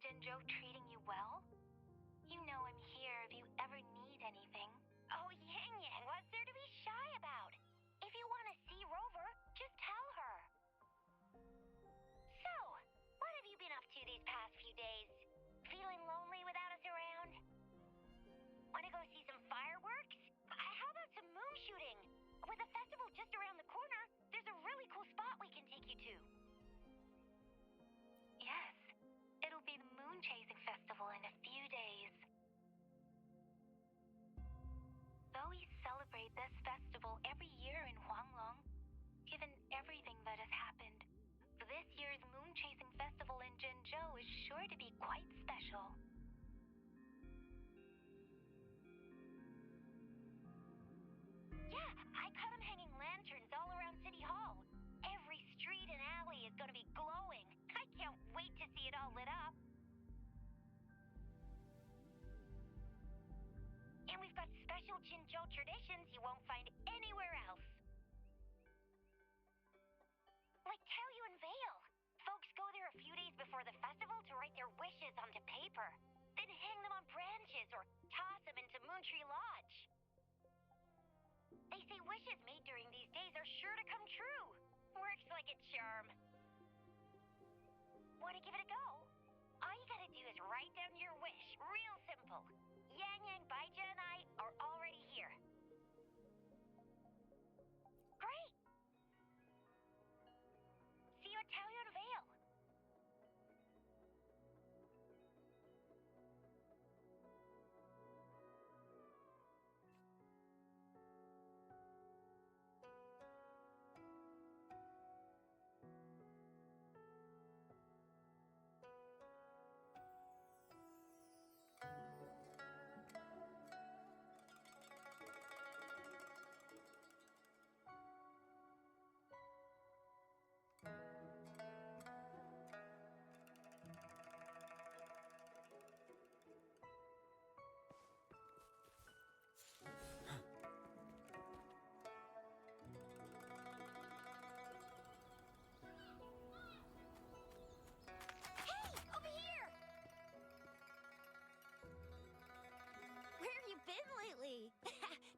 Jinzhou treating you well? You know I'm here if you ever need anything. Oh, Yang Yang, what's there to be shy about? If you want to see Rover, just tell her. So, what have you been up to these past few days? Feeling lonely without us around? Want to go see some fireworks? How about some moon shooting? With the festival just around the corner, there's a really cool spot we can take you to. Yes, it'll be the Moon Chasing Festival in a few days. Though we celebrate this festival every year in Huanglong, given everything that has happened, this year's Moon Chasing Festival in Jinzhou is sure to be quite special. Yeah, I caught them hanging lanterns all around City Hall. Every street and alley is going to be glowing. I can't wait to see it all lit up. And we've got special Jinzhou traditions you won't find anywhere else. Like Taoyuan Vale. Folks go there a few days before the festival to write their wishes onto paper. Then hang them on branches or toss them into Moontree Lodge. They say wishes made during these days are sure to come true. Works like a charm. Want to give it a go? All you gotta do is write down your wish. Real simple. Yang Yang, Baija, and I are already here. Great! See you at Taoyuan Vale.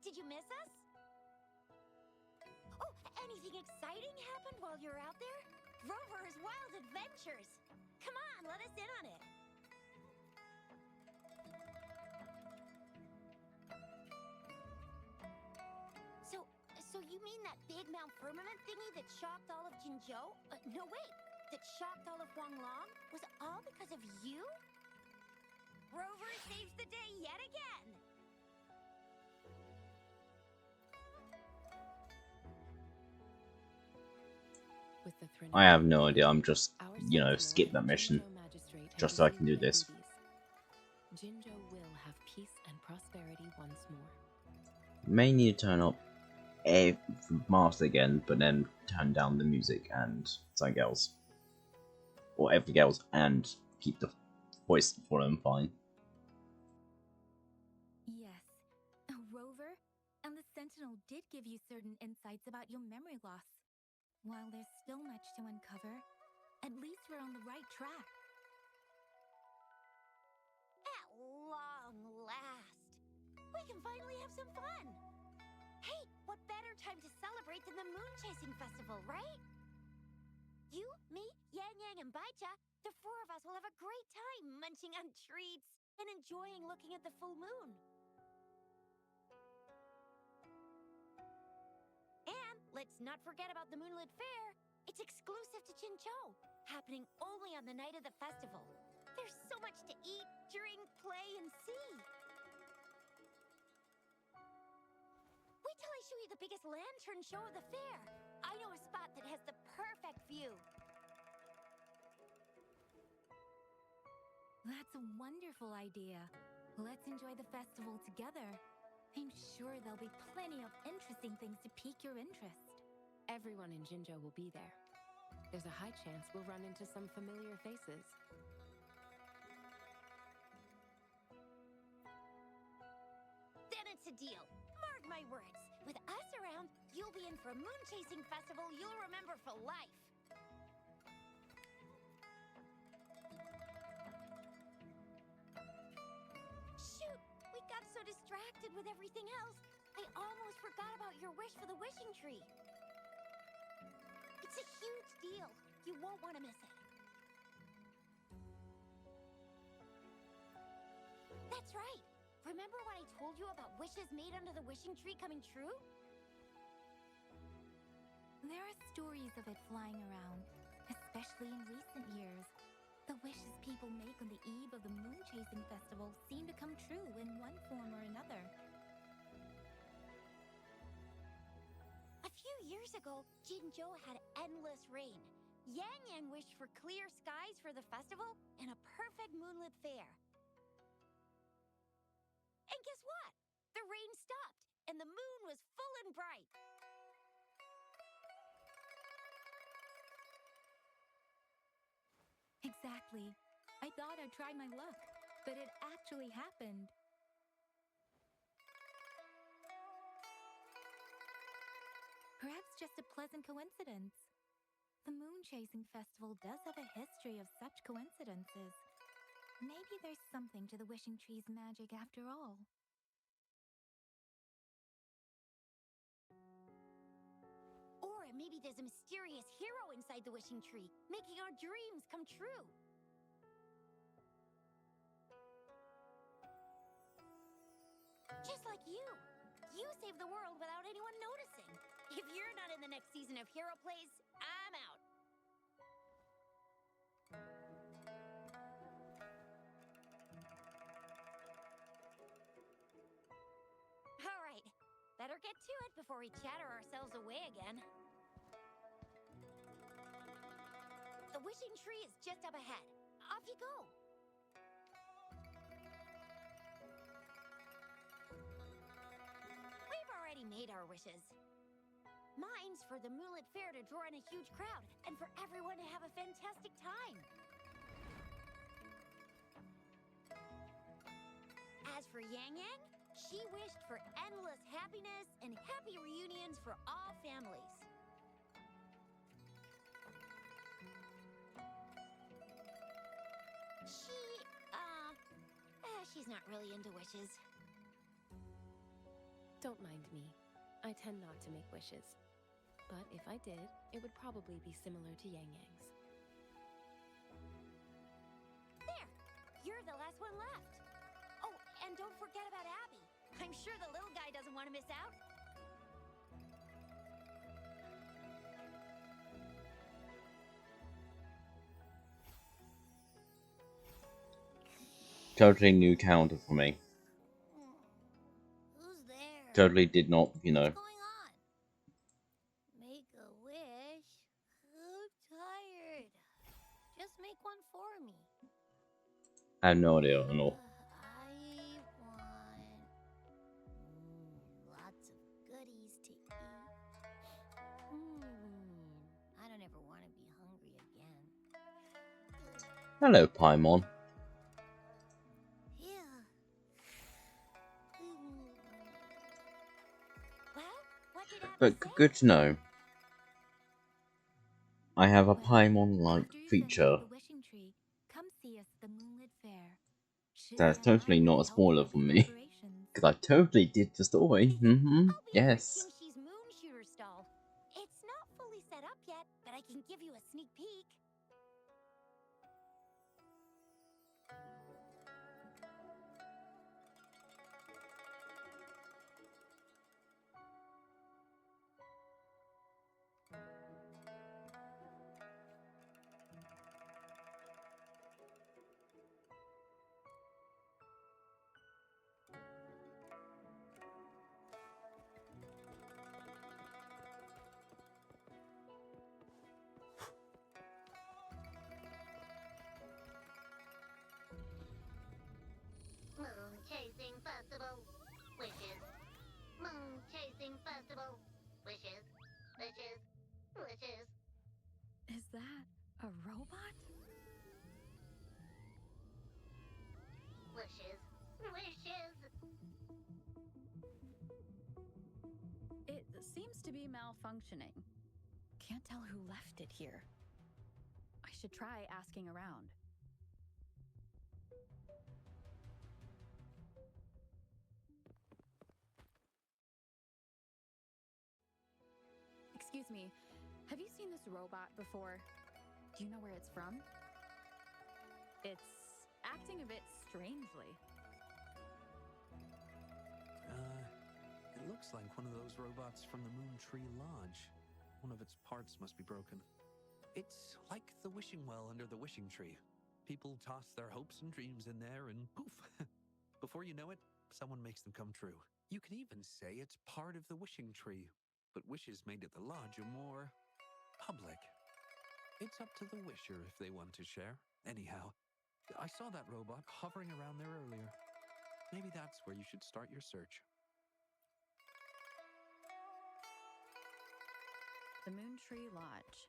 Did you miss us? Oh, anything exciting happened while you're out there? Rover's Wild Adventures! Come on, let us in on it! So you mean that big Mount Firmament thingy that shocked all of Jinzhou? No, wait! That shocked all of Huanglong? Was all because of you? Rover saves the day yet again! I have no idea. I'm just, skip that mission just so I can do this. Jinzhou will have peace and prosperity once more. May need to turn up a master again, but then turn down the music and something else, or everything else, and keep the voice for them fine. Yes, Rover and the Sentinel did give you certain insights about your memory loss. While there's still much to uncover, at least we're on the right track. At long last, we can finally have some fun. Hey, what better time to celebrate than the Moon Chasing Festival, right? You, me, Yang Yang, and Baija, the four of us will have a great time munching on treats and enjoying looking at the full moon. And let's not forget about the Moonlit Fair. It's exclusive to Jinzhou, happening only on the night of the festival. There's so much to eat, drink, play, and see. Wait till I show you the biggest lantern show of the fair. I know a spot that has the perfect view. That's a wonderful idea. Let's enjoy the festival together. I'm sure there'll be plenty of interesting things to pique your interest. Everyone in Jinzhou will be there. There's a high chance we'll run into some familiar faces. Then it's a deal. Mark my words. With us around, you'll be in for a moon chasing festival you'll remember for life. distracted with everything else, I almost forgot about your wish for the wishing tree. It's a huge deal. You won't want to miss it. That's right. Remember when I told you about wishes made under the wishing tree coming true? There are stories of it flying around, especially in recent years. The wishes people make on the eve of the Moon Chasing Festival seem to come true in one form or another. A few years ago, Jinzhou had endless rain. Yang Yang wished for clear skies for the festival and a perfect moonlit fair. And guess what? The rain stopped, and the moon was full and bright. Exactly. I thought I'd try my luck, but it actually happened. Perhaps just a pleasant coincidence. The Moon Chasing Festival does have a history of such coincidences. Maybe there's something to the wishing tree's magic after all. Or maybe there's a mysterious hero inside the wishing tree, making our dreams come true. Just like you. You saved the world without anyone noticing. If you're not in the next season of Hero Plays, I'm out. All right. Better get to it before we chatter ourselves away again. The wishing tree is just up ahead. Off you go. We've already made our wishes. Mine's for the Moonlit Fair to draw in a huge crowd and for everyone to have a fantastic time. As for Yang Yang, she wished for endless happiness and happy reunions for all families. She's not really into wishes. Don't mind me. I tend not to make wishes. But if I did, it would probably be similar to Yang Yang's. There! You're the last one left. Oh, and don't forget about Abby. I'm sure the little guy doesn't want to miss out. Totally new counter for me. Who's there? Totally did not, What's going on? Make a wish? I'm tired. Just make one for me. I have no idea at all. I want lots of goodies to eat. I don't ever want to be hungry again. Hello, Paimon. Yeah. Well, what did Abby But say? good to know. I have a Paimon-like After you feature. finish the wishing tree, come see us at the Moonlit Fair. That's Shiz and totally I will not a be helping spoiler with for the me. preparations. Because I totally did the story. I'll be Yes. at Kimchi's moon shooter stall. It's not fully set up yet, but I can give you a sneak peek. Moon Chasing Festival. Wishes. Moon Chasing Festival. Wishes. Wishes. Wishes. Is that a robot? Wishes. Wishes. It seems to be malfunctioning. Can't tell who left it here. I should try asking around. me, have you seen this robot before? Do you know where it's from? It's acting a bit strangely. It looks like one of those robots from the Moon Tree Lodge. One of its parts must be broken. It's like the wishing well under the wishing tree. People toss their hopes and dreams in there and poof. Before you know it, someone makes them come true. You can even say it's part of the wishing tree, but wishes made at the lodge are more public. It's up to the wisher if they want to share. Anyhow, I saw that robot hovering around there earlier. Maybe that's where you should start your search. The Moon Tree Lodge.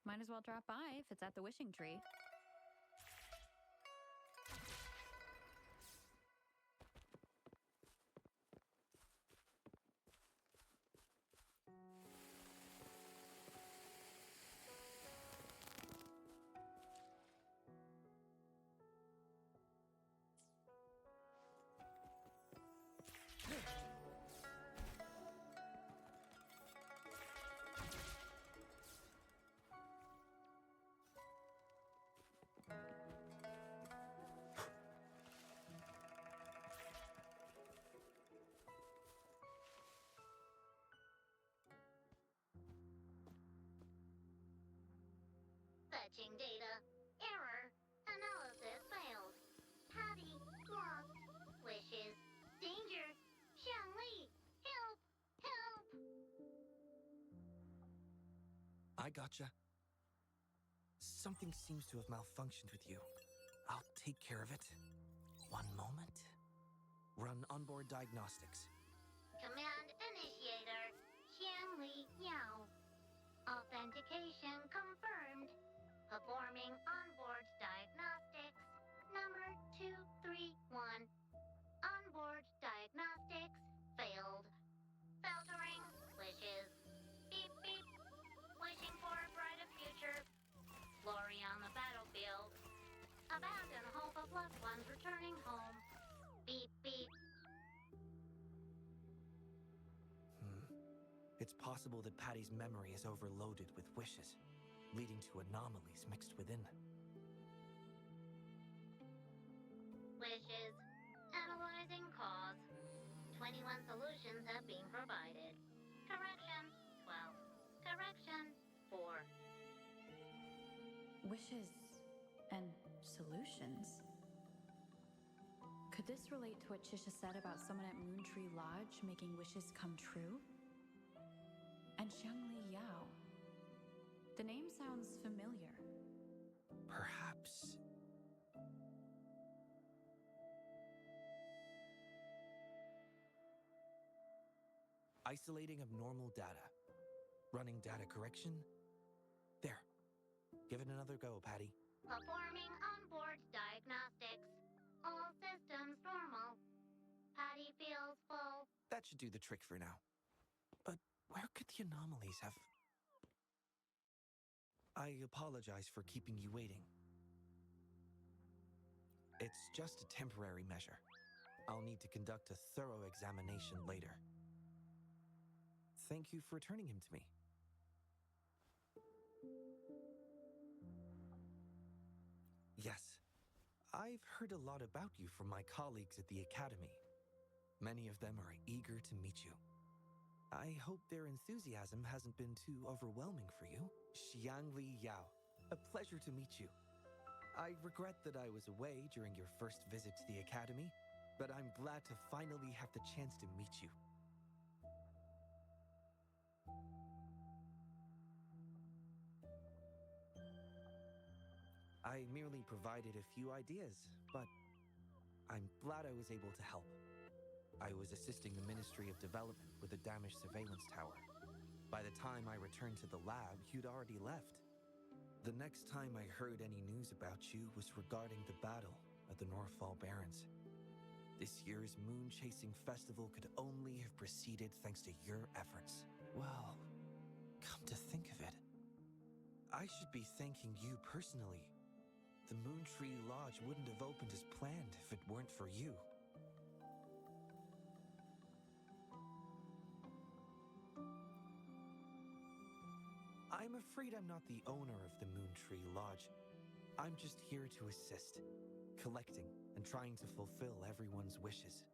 Might as well drop by if it's at the wishing tree. Fetching data. Error. Analysis failed. Patty lost. Wishes. Danger. Xiangli. Help. Help. I gotcha. Something seems to have malfunctioned with you. I'll take care of it. One moment. Run onboard diagnostics. Command initiator. Xiangli Yao. Authentication confirmed. Performing onboard diagnostics. Number 231. Onboard diagnostics failed. Filtering wishes. Beep beep. Wishing for a brighter future. Glory on the battlefield. Abandon hope of loved ones returning home. Beep beep. It's possible that Patty's memory is overloaded with wishes, leading to anomalies mixed within. Wishes. Analyzing cause. 21 solutions have been provided. Correction 12. Correction 4. Wishes and solutions? Could this relate to what Chisha said about someone at Moon Tree Lodge making wishes come true? And Xiangli Yao. The name sounds familiar. Perhaps. Isolating abnormal data. Running data correction. There. Give it another go, Patty. Performing onboard diagnostics. All systems normal. Patty feels full. That should do the trick for now. But where could the anomalies have... I apologize for keeping you waiting. It's just a temporary measure. I'll need to conduct a thorough examination later. Thank you for returning him to me. Yes, I've heard a lot about you from my colleagues at the Academy. Many of them are eager to meet you. I hope their enthusiasm hasn't been too overwhelming for you. Xiangli Yao, a pleasure to meet you. I regret that I was away during your first visit to the Academy, but I'm glad to finally have the chance to meet you. I merely provided a few ideas, but I'm glad I was able to help. I was assisting the Ministry of Development with a damaged surveillance tower. By the time I returned to the lab, you'd already left. The next time I heard any news about you was regarding the battle at the Northfall Barrens. This year's Moon Chasing Festival could only have proceeded thanks to your efforts. Well, come to think of it, I should be thanking you personally. The Moon Tree Lodge wouldn't have opened as planned if it weren't for you. I'm afraid I'm not the owner of the Moon Tree Lodge. I'm just here to assist, collecting and trying to fulfill everyone's wishes.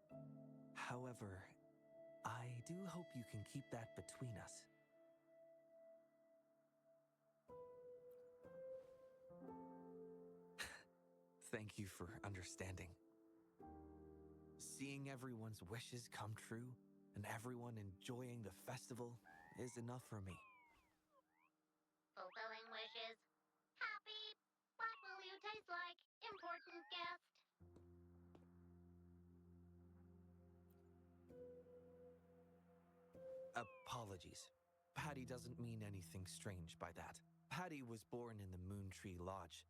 However, I do hope you can keep that between us. Thank you for understanding. Seeing everyone's wishes come true and everyone enjoying the festival is enough for me. Fulfilling wishes. Happy. What will you taste like? Important guest. Apologies. Patty doesn't mean anything strange by that. Patty was born in the Moon Tree Lodge.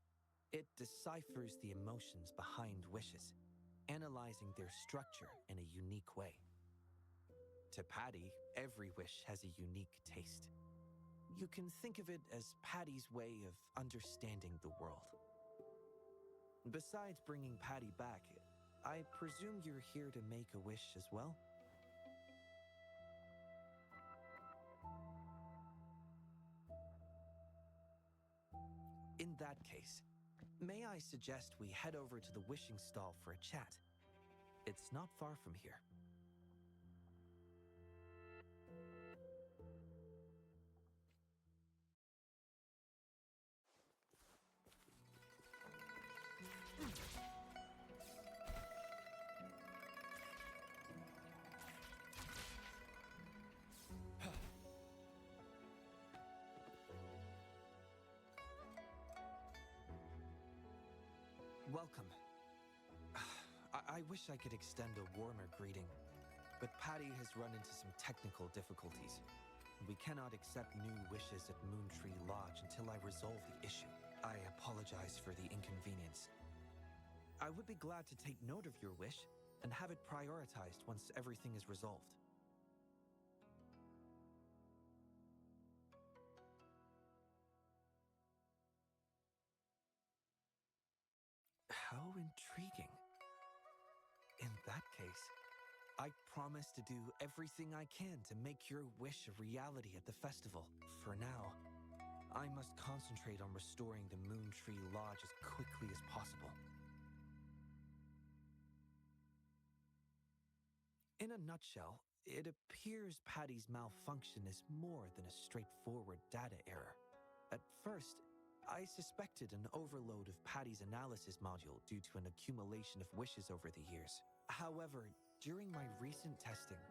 It deciphers the emotions behind wishes, analyzing their structure in a unique way. To Patty, every wish has a unique taste. You can think of it as Patty's way of understanding the world. Besides bringing Patty back, I presume you're here to make a wish as well? In that case, may I suggest we head over to the wishing stall for a chat? It's not far from here. Welcome. I wish I could extend a warmer greeting, but Patty has run into some technical difficulties. We cannot accept new wishes at Moon Tree Lodge until I resolve the issue. I apologize for the inconvenience. I would be glad to take note of your wish and have it prioritized once everything is resolved. How intriguing. In that case, I promise to do everything I can to make your wish a reality at the festival. For now, I must concentrate on restoring the Moon Tree Lodge as quickly as possible. In a nutshell, it appears Patty's malfunction is more than a straightforward data error. At first, I suspected an overload of Patty's analysis module due to an accumulation of wishes over the years. However, during my recent testing,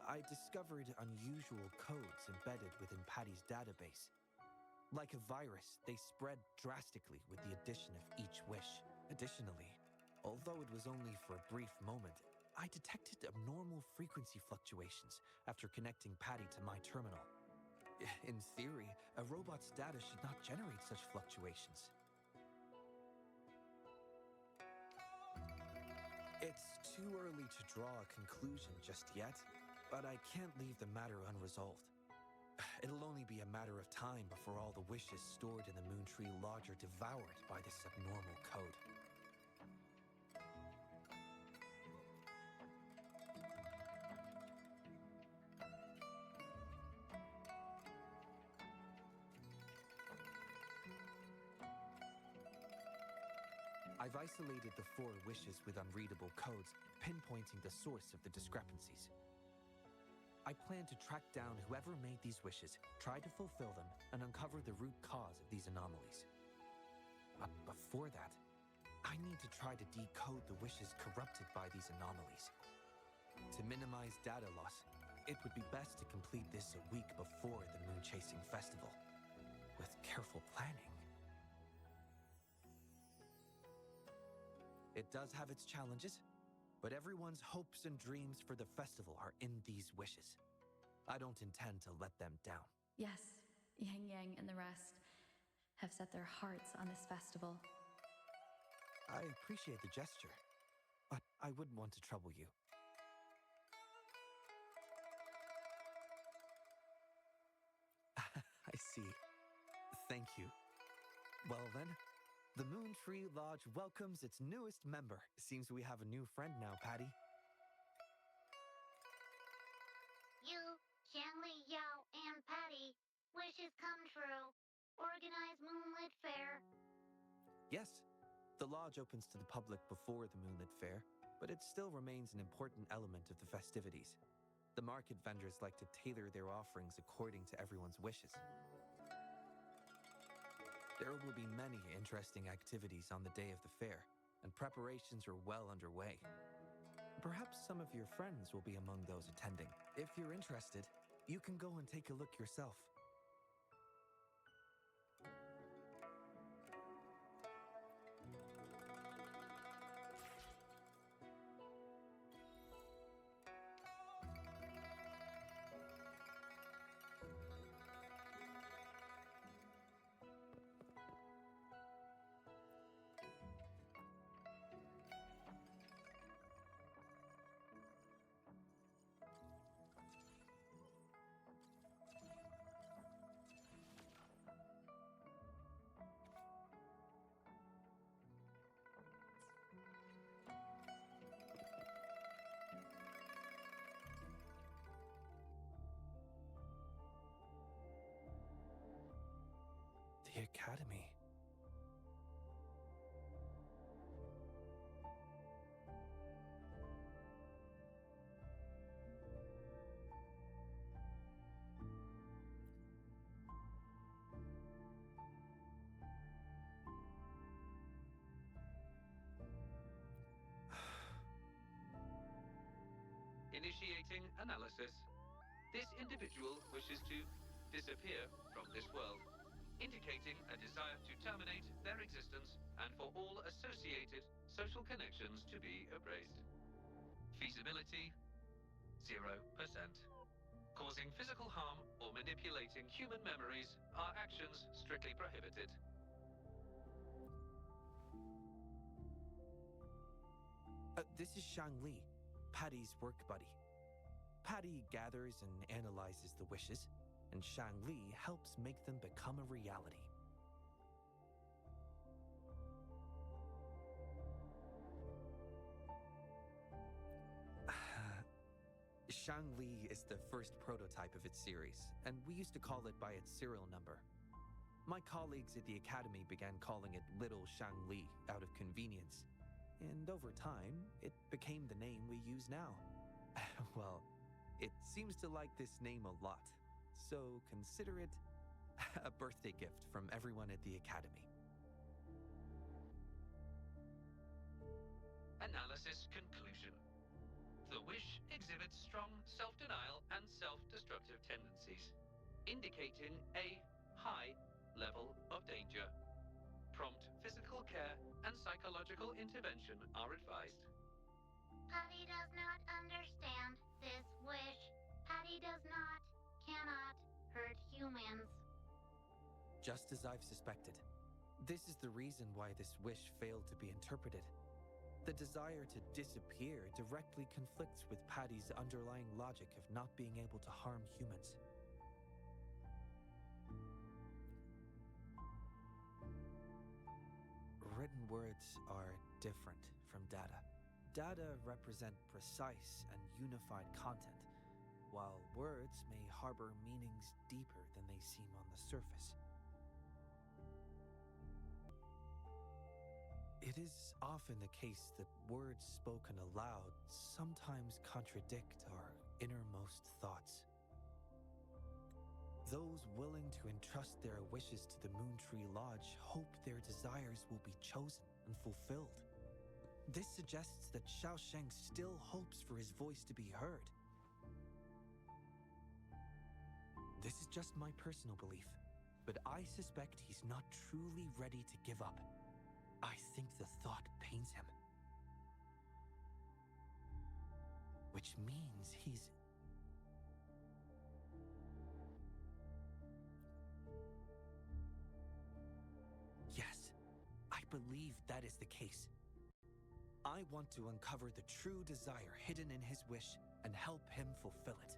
I discovered unusual codes embedded within Patty's database. Like a virus, they spread drastically with the addition of each wish. Additionally, although it was only for a brief moment, I detected abnormal frequency fluctuations after connecting Patty to my terminal. In theory, a robot's data should not generate such fluctuations. It's too early to draw a conclusion just yet, but I can't leave the matter unresolved. It'll only be a matter of time before all the wishes stored in the Moon Tree Lodge are devoured by this abnormal code. I've isolated the 4 wishes with unreadable codes, pinpointing the source of the discrepancies. I plan to track down whoever made these wishes, try to fulfill them, and uncover the root cause of these anomalies. But before that, I need to try to decode the wishes corrupted by these anomalies. To minimize data loss, it would be best to complete this a week before the Moon Chasing Festival. With careful planning. It does have its challenges, but everyone's hopes and dreams for the festival are in these wishes. I don't intend to let them down. Yes, Yang Yang and the rest have set their hearts on this festival. I appreciate the gesture, but I wouldn't want to trouble you. I see. Thank you. Well then, the Moon Tree Lodge welcomes its newest member. Seems we have a new friend now, Patty. You, Xiangli, Yao, and Patty wishes come true. Organize Moonlit Fair. Yes, the lodge opens to the public before the Moonlit Fair, but it still remains an important element of the festivities. The market vendors like to tailor their offerings according to everyone's wishes. There will be many interesting activities on the day of the fair, and preparations are well underway. Perhaps some of your friends will be among those attending. If you're interested, you can go and take a look yourself. The Academy. Initiating analysis. This individual wishes to disappear from this world, indicating a desire to terminate their existence and for all associated social connections to be erased. Feasibility, 0%. Causing physical harm or manipulating human memories are actions strictly prohibited. This is Shang Li, Patty's work buddy. Patty gathers and analyzes the wishes, and Shang Li helps make them become a reality. Shang Li is the first prototype of its series, and we used to call it by its serial number. My colleagues at the Academy began calling it Little Shang Li out of convenience, and over time, it became the name we use now. Well, it seems to like this name a lot, so consider it a birthday gift from everyone at the Academy. Analysis conclusion. The wish exhibits strong self-denial and self-destructive tendencies, indicating a high level of danger. Prompt physical care and psychological intervention are advised. Patty does not understand this wish. Patty does not, cannot hurt humans. Just as I've suspected. This is the reason why this wish failed to be interpreted. The desire to disappear directly conflicts with Patty's underlying logic of not being able to harm humans. Written words are different from data. Data represent precise and unified content, while words may harbor meanings deeper than they seem on the surface. It is often the case that words spoken aloud sometimes contradict our innermost thoughts. Those willing to entrust their wishes to the Moontree Lodge hope their desires will be chosen and fulfilled. This suggests that Xiaosheng still hopes for his voice to be heard. This is just my personal belief, but I suspect he's not truly ready to give up. I think the thought pains him. Which means he's... Yes, I believe that is the case. I want to uncover the true desire hidden in his wish and help him fulfill it.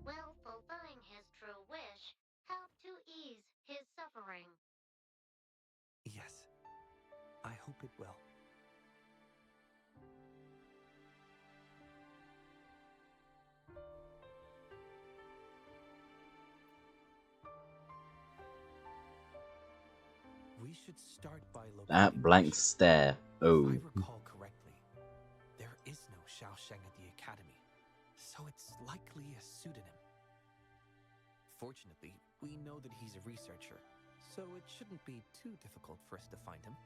Will fulfilling his true wish help to ease his suffering? Yes, I hope it will. should start by locating That blank stare. Oh. If I recall correctly, there is no Xiaosheng at the academy, so it's likely a pseudonym. Fortunately, we know that he's a researcher, so it shouldn't be too difficult for us to find him.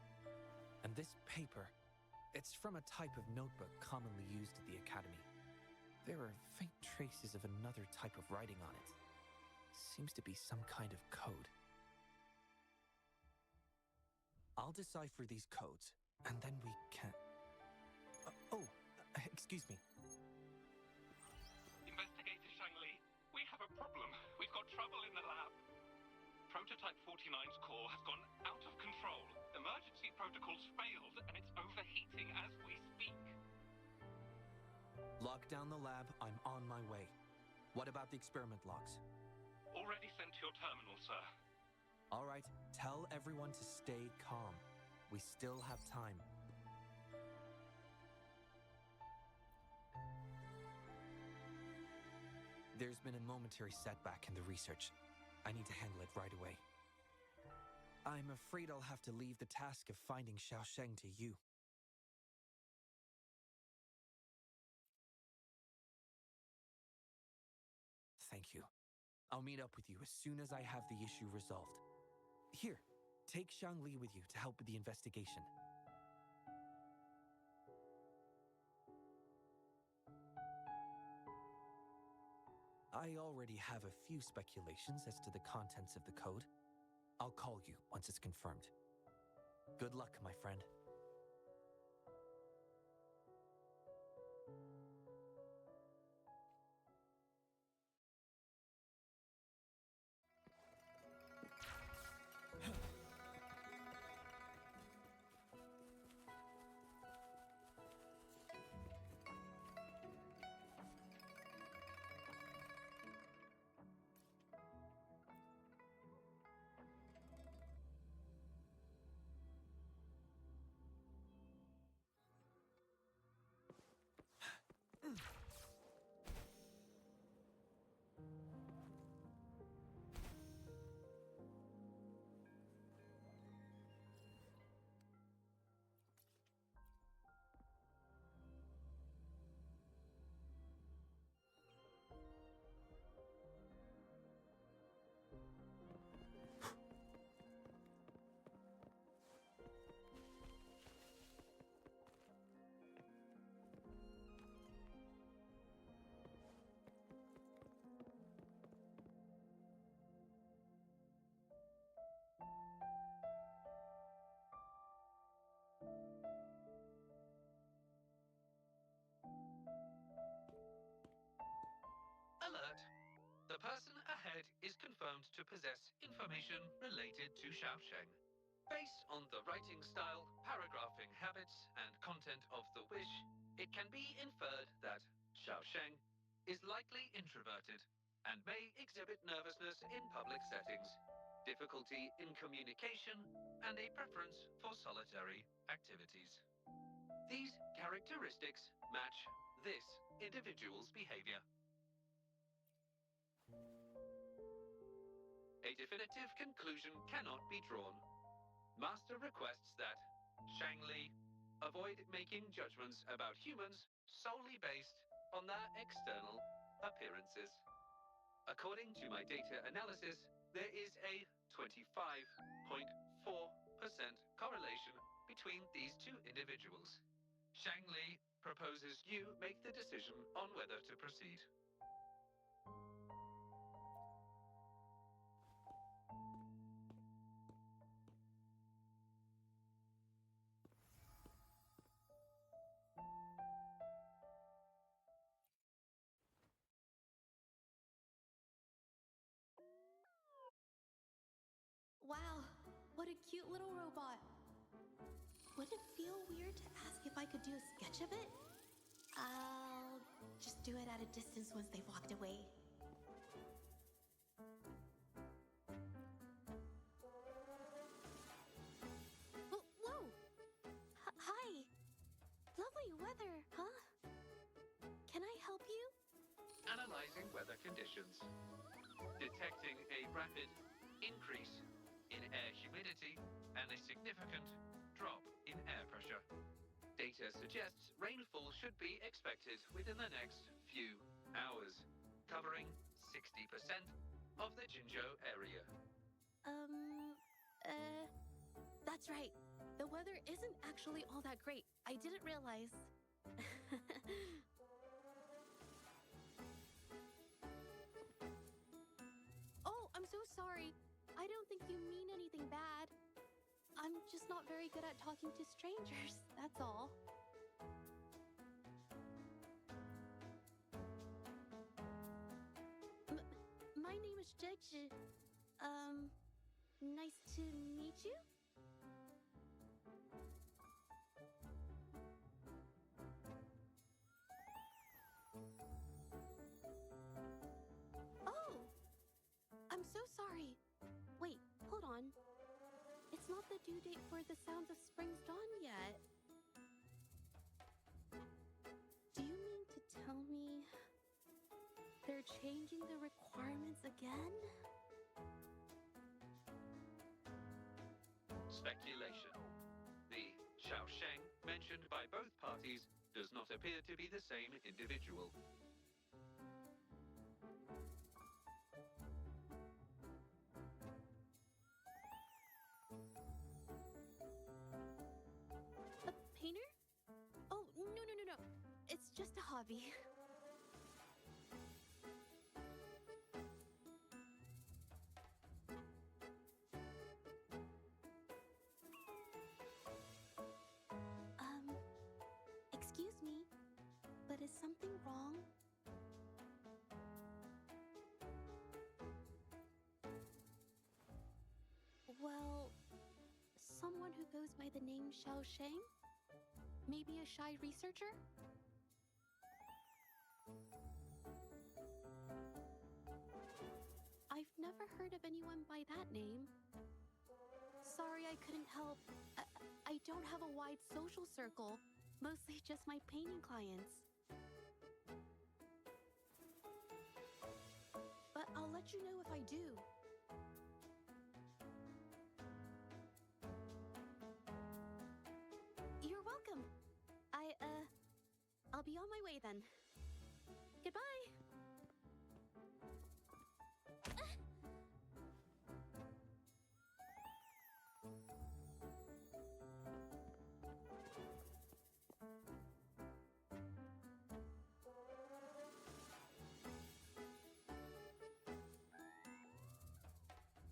And this paper, it's from a type of notebook commonly used at the academy. There are faint traces of another type of writing on it. Seems to be some kind of code. I'll decipher these codes, and then we can... excuse me. Investigator Shangli, we have a problem. We've got trouble in the lab. Prototype 49's core has gone out of control. Emergency protocols failed, and it's overheating as we speak. Lock down the lab. I'm on my way. What about the experiment logs? Already sent to your terminal, sir. All right, tell everyone to stay calm. We still have time. There's been a momentary setback in the research. I need to handle it right away. I'm afraid I'll have to leave the task of finding Xiaosheng to you. Thank you. I'll meet up with you as soon as I have the issue resolved. Here, take Shangli with you to help with the investigation. I already have a few speculations as to the contents of the code. I'll call you once it's confirmed. Good luck, my friend. Alert. The person ahead is confirmed to possess information related to Xiaosheng. Based on the writing style, paragraphing habits, and content of the wish, it can be inferred that Xiaosheng is likely introverted and may exhibit nervousness in public settings, difficulty in communication, and a preference for solitary activities. These characteristics match this individual's behavior. A definitive conclusion cannot be drawn. Master requests that Shangli avoid making judgments about humans solely based on their external appearances. According to my data analysis, there is a 25.4% correlation between these two individuals. Shangli proposes you make the decision on whether to proceed. Wow, what a cute little robot. Would it feel weird to ask if I could do a sketch of it? I'll just do it at a distance once they've walked away. Whoa! Hi! Lovely weather, huh? Can I help you? Analyzing weather conditions. Detecting a rapid increase in air humidity, and a significant drop in air pressure. Data suggests rainfall should be expected within the next few hours, covering 60% of the Jinzhou area. That's right. The weather isn't actually all that great. I didn't realize. Oh, I'm so sorry. I don't think you mean anything bad. I'm just not very good at talking to strangers, that's all. My name is Judge. Nice to meet you? Oh! I'm so sorry. Wait, hold on. It's not the due date for the Sounds of Spring's Dawn yet. Do you mean to tell me they're changing the requirements again? Speculation. The Xiaosheng mentioned by both parties does not appear to be the same individual. A painter? Oh, no. It's just a hobby. Excuse me, but is something wrong? Well, someone who goes by the name Xiao Sheng? Maybe a shy researcher? I've never heard of anyone by that name. Sorry I couldn't help. I don't have a wide social circle, mostly just my painting clients. But I'll let you know if I do. You're welcome. I'll be on my way then. Goodbye.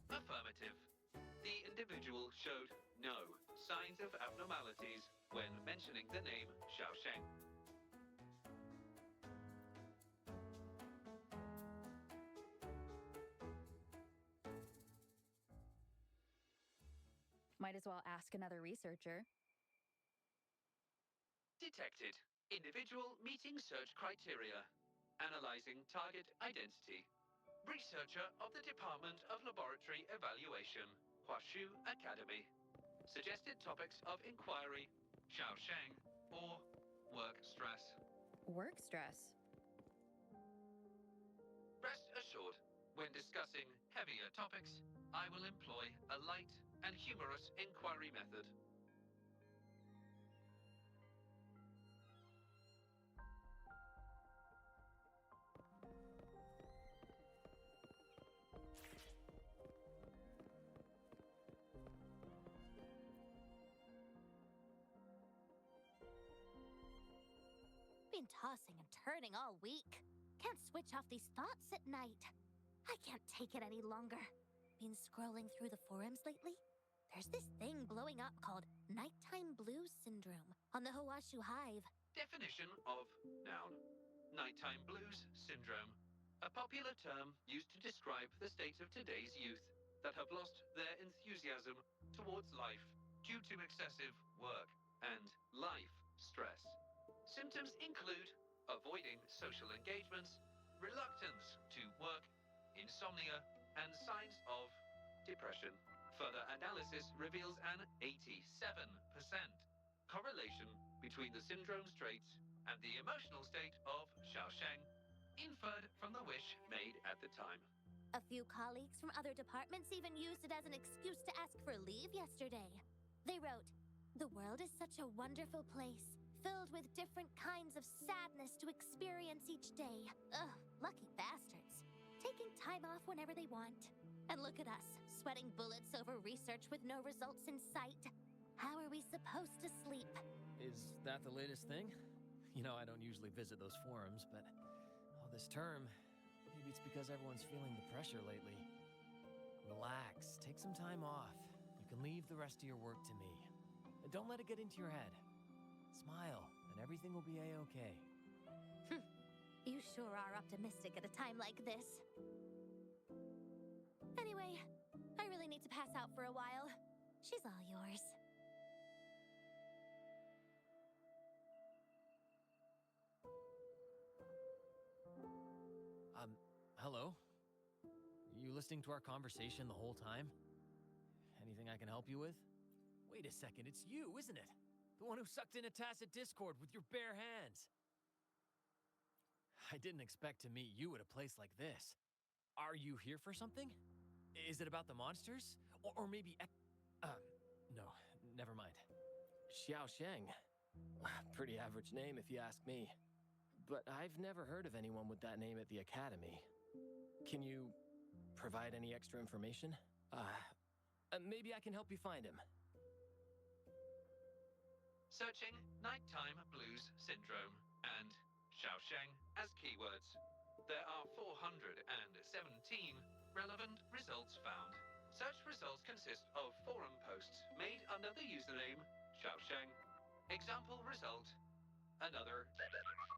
Affirmative. The individual showed no signs of abnormalities when mentioning the name Xiaosheng. Might as well ask another researcher. Detected. Individual meeting search criteria. Analyzing target identity. Researcher of the Department of Laboratory Evaluation, Huashu Academy. Suggested topics of inquiry, Xiaosheng or work stress. Work stress? Rest assured, when discussing heavier topics, I will employ a light and humorous inquiry method. Been tossing and turning all week. Can't switch off these thoughts at night. I can't take it any longer. Been scrolling through the forums lately? There's this thing blowing up called nighttime blues syndrome on the Hawashu Hive. Definition of noun. Nighttime blues syndrome. A popular term used to describe the state of today's youth that have lost their enthusiasm towards life due to excessive work and life stress. Symptoms include avoiding social engagements, reluctance to work, insomnia, and signs of depression. Further analysis reveals an 87% correlation between the syndrome's traits and the emotional state of Xiaosheng, inferred from the wish made at the time. A few colleagues from other departments even used it as an excuse to ask for leave yesterday. They wrote, "The world is such a wonderful place, filled with different kinds of sadness to experience each day. Ugh, lucky bastards. Taking time off whenever they want. And look at us, sweating bullets over research with no results in sight. How are we supposed to sleep?" Is that the latest thing? You know, I don't usually visit those forums, but all this term, maybe it's because everyone's feeling the pressure lately. Relax, take some time off. You can leave the rest of your work to me. And don't let it get into your head. Smile, and everything will be a-okay. You sure are optimistic at a time like this. Anyway, I really need to pass out for a while. She's all yours. Hello? You listening to our conversation the whole time? Anything I can help you with? Wait a second, it's you, isn't it? The one who sucked in a tacit Discord with your bare hands. I didn't expect to meet you at a place like this. Are you here for something? Is it about the monsters? Or maybe... no, never mind. Xiao Sheng. Pretty average name if you ask me. But I've never heard of anyone with that name at the Academy. Can you provide any extra information? Maybe I can help you find him. Searching Nighttime Blues Syndrome and Xiaosheng as keywords. There are 417 relevant results found. Such results consist of forum posts made under the username Xiaosheng. Example result: another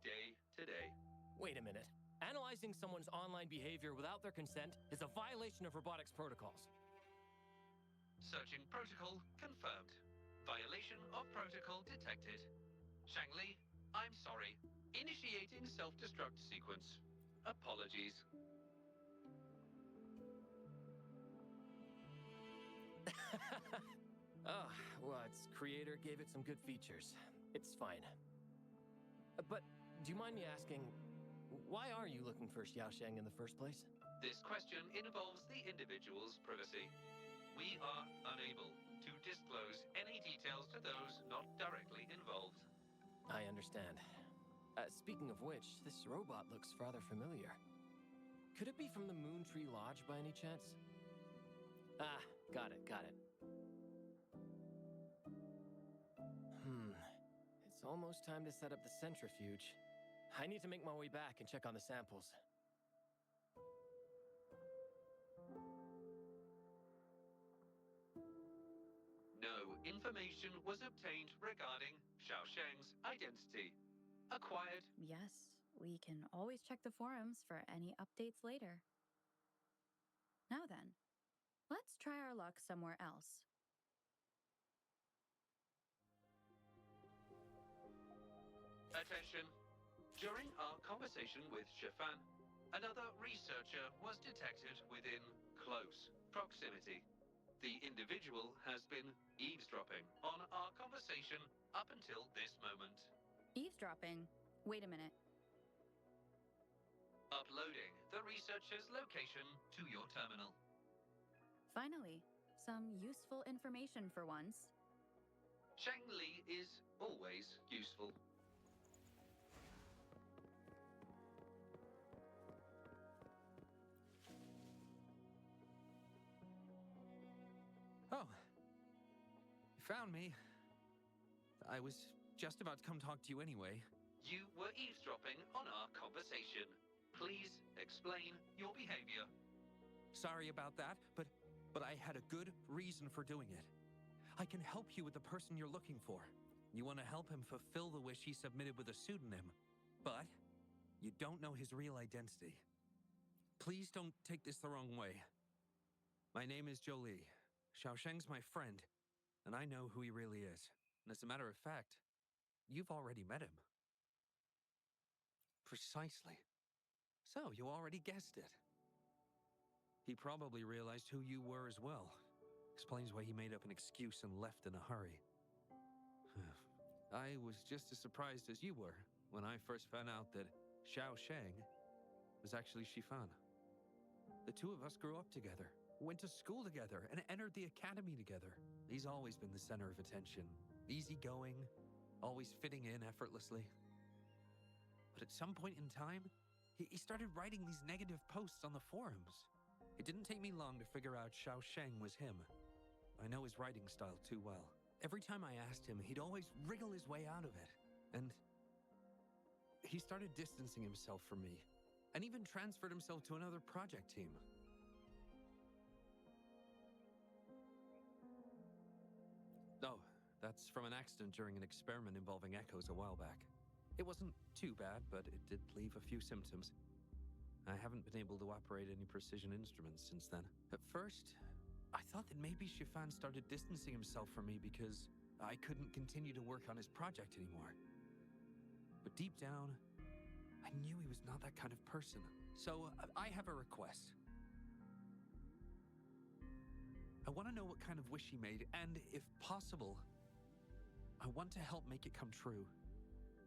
day today. Wait a minute. Analyzing someone's online behavior without their consent is a violation of robotics protocols. Searching protocol confirmed. Violation of protocol detected. Shangli, I'm sorry. Initiating self-destruct sequence. Apologies. Oh, well, its creator gave it some good features. It's fine. But do you mind me asking, why are you looking for Xiaosheng in the first place? This question involves the individual's privacy. We are unable to disclose any details to those not directly involved. I understand. Speaking of which, this robot looks rather familiar. Could it be from the Moon Tree Lodge by any chance? Ah, got it. It's almost time to set up the centrifuge. I need to make my way back and check on the samples. No information was obtained regarding Xiaosheng's identity. Acquired. Yes, we can always check the forums for any updates later. Now then, let's try our luck somewhere else. Attention. During our conversation with Shifan, another researcher was detected within close proximity. The individual has been eavesdropping on our conversation up until this moment. Eavesdropping? Wait a minute. Uploading the researcher's location to your terminal. Finally, some useful information for once. Shang Li is always useful. Oh. You found me. I was just about to come talk to you anyway. You were eavesdropping on our conversation. Please explain your behavior. Sorry about that, but I had a good reason for doing it. I can help you with the person you're looking for. You want to help him fulfill the wish he submitted with a pseudonym, but you don't know his real identity. Please don't take this the wrong way. My name is Jolie. Xiaosheng's my friend, and I know who he really is. And as a matter of fact, you've already met him. Precisely. So, you already guessed it. He probably realized who you were as well. Explains why he made up an excuse and left in a hurry. I was just as surprised as you were when I first found out that Xiaosheng was actually Shifan. The two of us grew up together, went to school together, and entered the academy together. He's always been the center of attention, easygoing, always fitting in effortlessly. But at some point in time, he started writing these negative posts on the forums. It didn't take me long to figure out Xiao Sheng was him. I know his writing style too well. Every time I asked him, he'd always wriggle his way out of it. And he started distancing himself from me, and even transferred himself to another project team. Oh, that's from an accident during an experiment involving echoes a while back. It wasn't too bad, but it did leave a few symptoms. I haven't been able to operate any precision instruments since then. At first, I thought that maybe Shifan started distancing himself from me because I couldn't continue to work on his project anymore. But deep down, I knew he was not that kind of person. So I have a request. I want to know what kind of wish he made, and if possible, I want to help make it come true.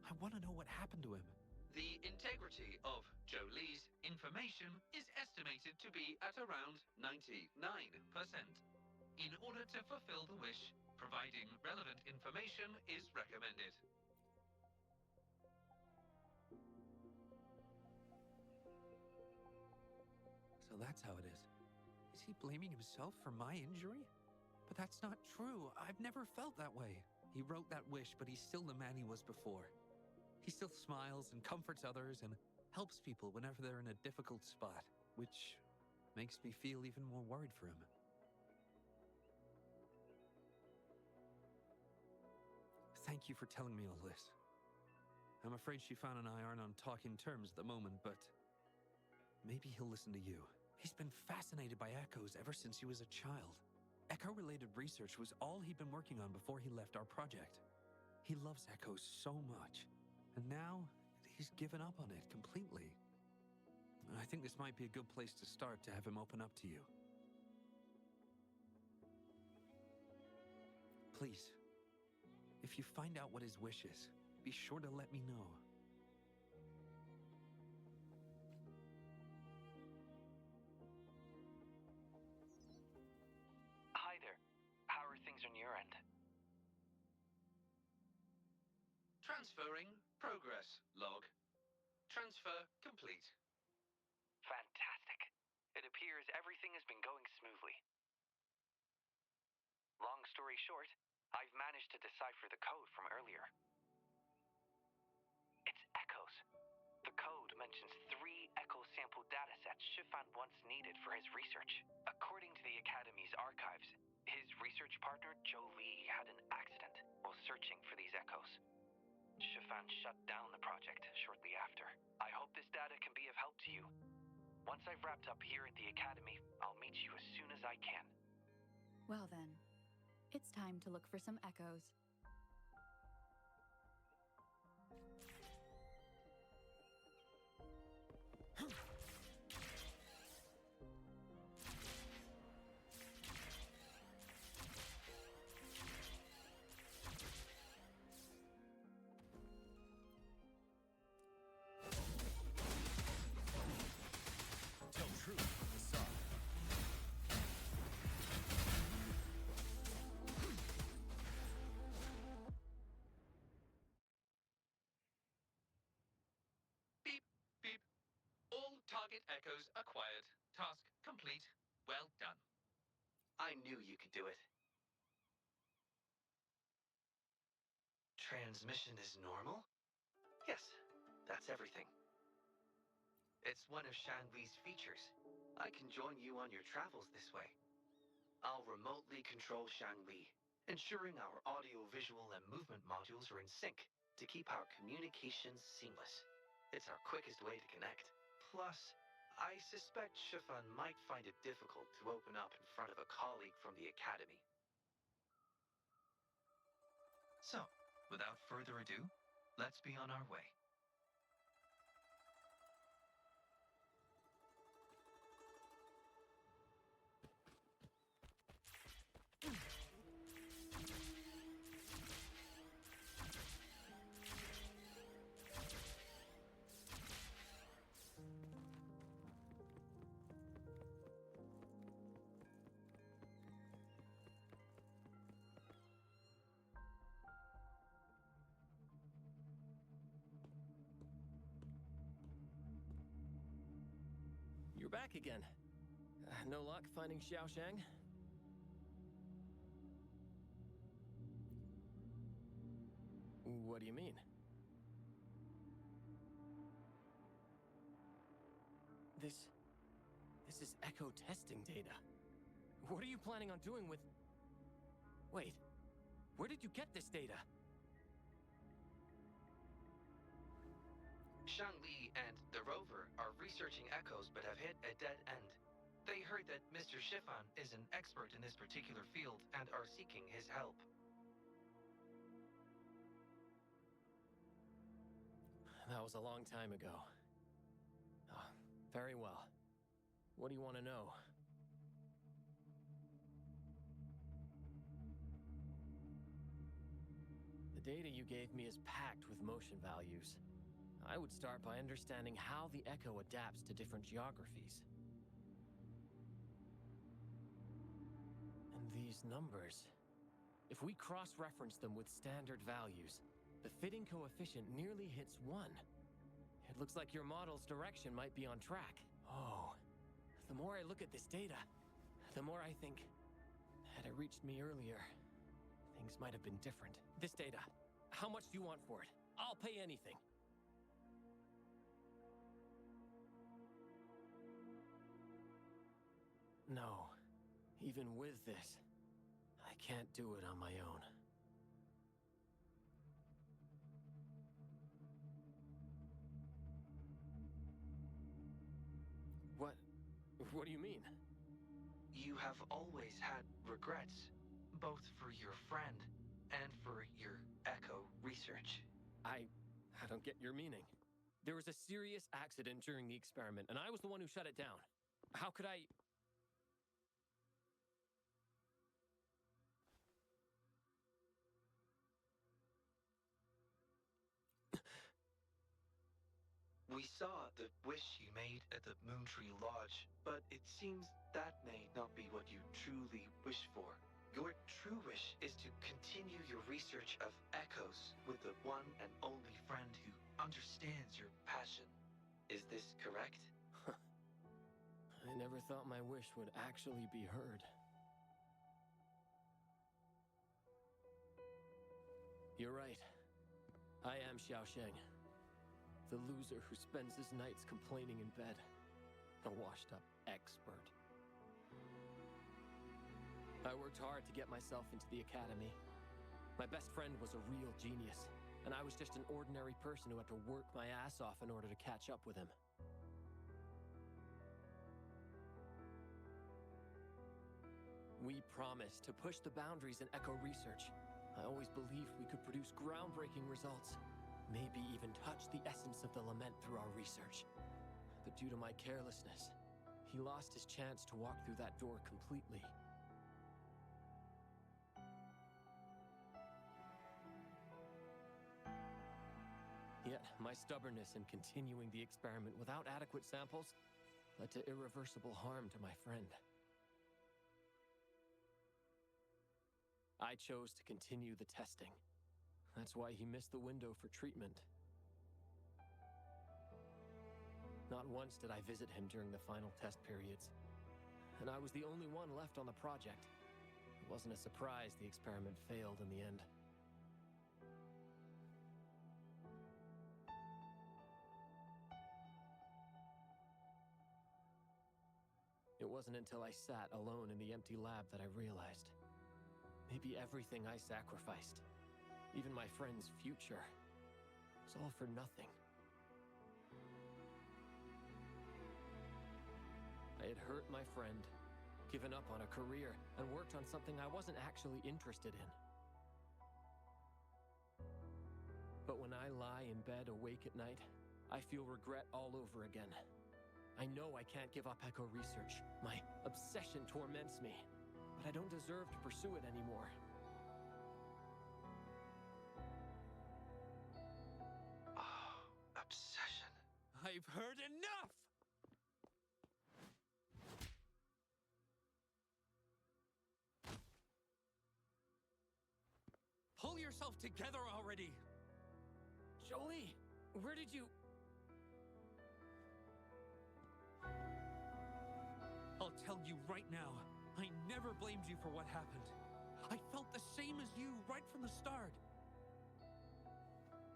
I want to know what happened to him. The integrity of Jolie's information is estimated to be at around 99%. In order to fulfill the wish, providing relevant information is recommended. So that's how it is. Is he blaming himself for my injury? But that's not true. I've never felt that way. He wrote that wish, but he's still the man he was before. He still smiles and comforts others and helps people whenever they're in a difficult spot, which makes me feel even more worried for him. Thank you for telling me all this. I'm afraid Shifan and I aren't on talking terms at the moment, but maybe he'll listen to you. He's been fascinated by echoes ever since he was a child. Echo-related research was all he'd been working on before he left our project. He loves echoes so much, and now he's given up on it completely. I think this might be a good place to start to have him open up to you. Please, if you find out what his wish is, be sure to let me know. Hi there. How are things on your end? Transferring progress log. Transfer complete. Fantastic. It appears everything has been going smoothly. Long story short, I've managed to decipher the code from earlier. It's echoes. The code mentions 3 echo sample datasets Shifan once needed for his research. According to the Academy's archives, his research partner, Jolie, had an accident while searching for these echoes. Shifan shut down the project shortly after. I hope this data can be of help to you. Once I've wrapped up here at the Academy, I'll meet you as soon as I can. Well then, it's time to look for some echoes. Tell truth from the sun. Beep, beep. All target echoes acquired. Task complete. Well done. I knew you could do it. Transmission is normal? Yes, that's everything. It's one of Shanli's features. I can join you on your travels this way. I'll remotely control Shanli, ensuring our audio, visual, and movement modules are in sync to keep our communications seamless. It's our quickest way to connect. Plus, I suspect Shifan might find it difficult to open up in front of a colleague from the Academy. So, without further ado, let's be on our way. back again. No luck finding Xiaoshang? What do you mean? This is echo testing data. What are you planning on doing with... Wait, where did you get this data? Shangli and the rover are researching echoes but have hit a dead end. They heard that Mr. Chiffon is an expert in this particular field and are seeking his help. That was a long time ago. Oh, very well. What do you want to know? The data you gave me is packed with motion values. I would start by understanding how the echo adapts to different geographies. And these numbers, if we cross-reference them with standard values, the fitting coefficient nearly hits 1. It looks like your model's direction might be on track. Oh, the more I look at this data, the more I think, had it reached me earlier, things might have been different. This data, how much do you want for it? I'll pay anything. No, even with this, I can't do it on my own. What do you mean? You have always had regrets, both for your friend and for your echo research. I don't get your meaning. There was a serious accident during the experiment, and I was the one who shut it down. How could I... We saw the wish you made at the Moontree Lodge, but it seems that may not be what you truly wish for. Your true wish is to continue your research of echoes with the one and only friend who understands your passion. Is this correct? I never thought my wish would actually be heard. You're right. I am Xiaosheng. The loser who spends his nights complaining in bed. The washed-up expert. I worked hard to get myself into the academy. My best friend was a real genius, and I was just an ordinary person who had to work my ass off in order to catch up with him. We promised to push the boundaries in echo research. I always believed we could produce groundbreaking results. Maybe even touch the essence of the lament through our research. But due to my carelessness, he lost his chance to walk through that door completely. Yet, my stubbornness in continuing the experiment without adequate samples led to irreversible harm to my friend. I chose to continue the testing. That's why he missed the window for treatment. Not once did I visit him during the final test periods, and I was the only one left on the project. It wasn't a surprise the experiment failed in the end. It wasn't until I sat alone in the empty lab that I realized maybe everything I sacrificed, even my friend's future, was all for nothing. I had hurt my friend, given up on a career, and worked on something I wasn't actually interested in. But when I lie in bed awake at night, I feel regret all over again. I know I can't give up echo research. My obsession torments me, but I don't deserve to pursue it anymore. Obsession. I've heard enough! Pull yourself together already! Jolie, where did you... you right now, I never blamed you for what happened. I felt the same as you right from the start.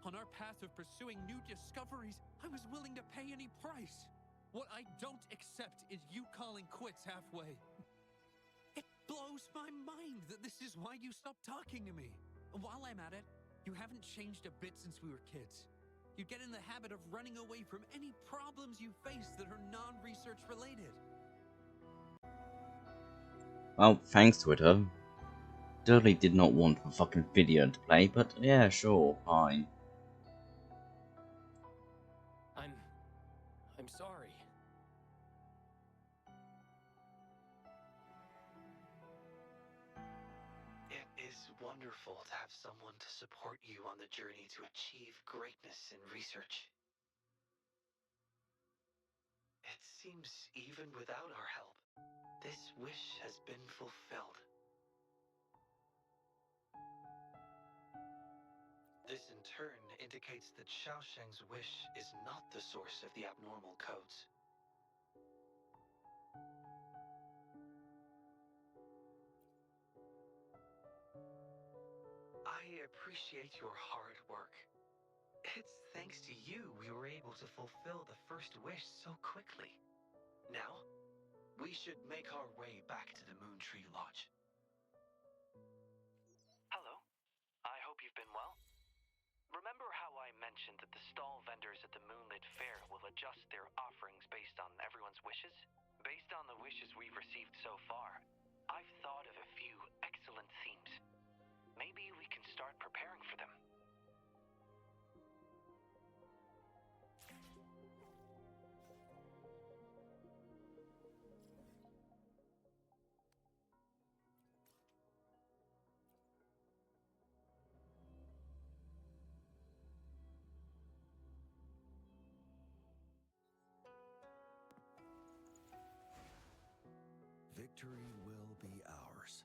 On our path of pursuing new discoveries, I was willing to pay any price. What I don't accept is you calling quits halfway. It blows my mind that this is why you stopped talking to me. While I'm at it, you haven't changed a bit since we were kids. You get in the habit of running away from any problems you face that are non-research related. Well, thanks, Twitter. Totally did not want a fucking video to play, but yeah, sure, fine. I'm sorry. It is wonderful to have someone to support you on the journey to achieve greatness in research. It seems even without our help, this wish has been fulfilled. This in turn indicates that Xiaosheng's wish is not the source of the abnormal codes. I appreciate your hard work. It's thanks to you we were able to fulfill the first wish so quickly. Now, we should make our way back to the Moon Tree Lodge. Hello. I hope you've been well. Remember how I mentioned that the stall vendors at the Moonlit Fair will adjust their offerings based on everyone's wishes? Based on the wishes we've received so far, I've thought of a few excellent themes. Maybe we can start preparing for them. Victory will be ours.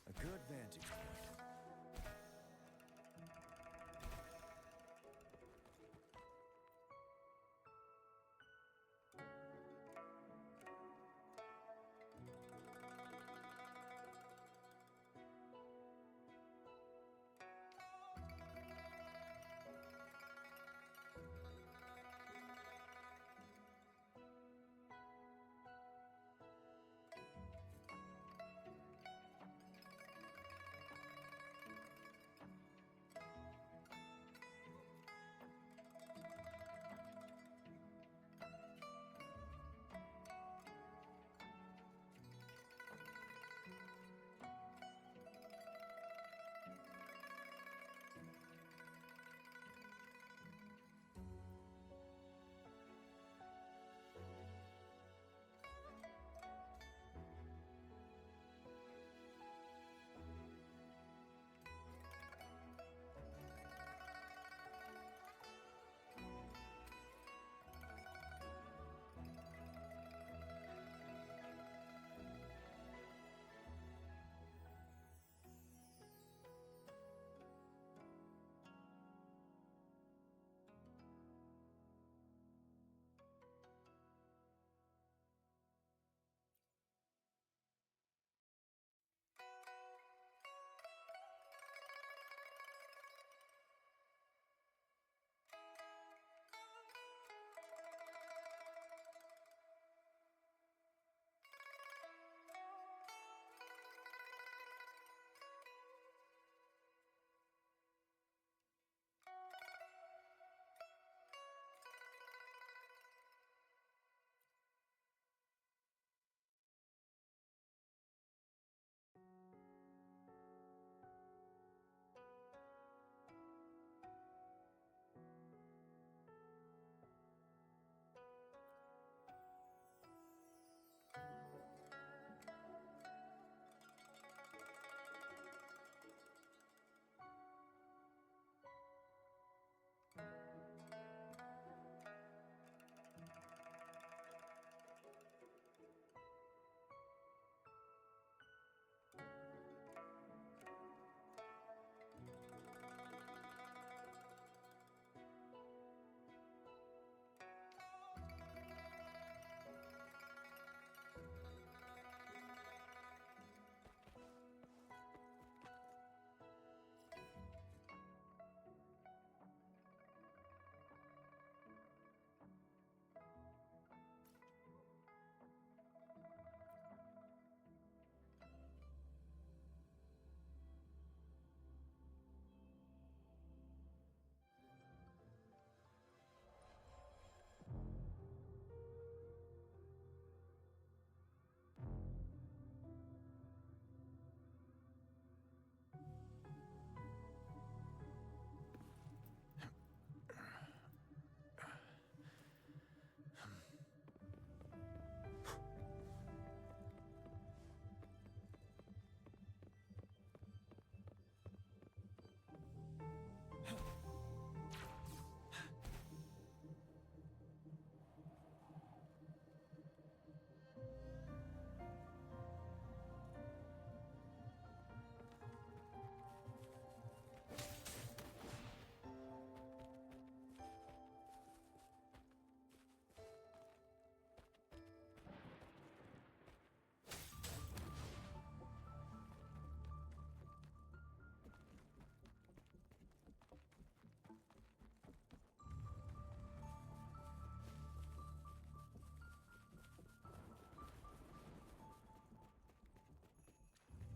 A good vantage point.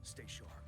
Stay sharp.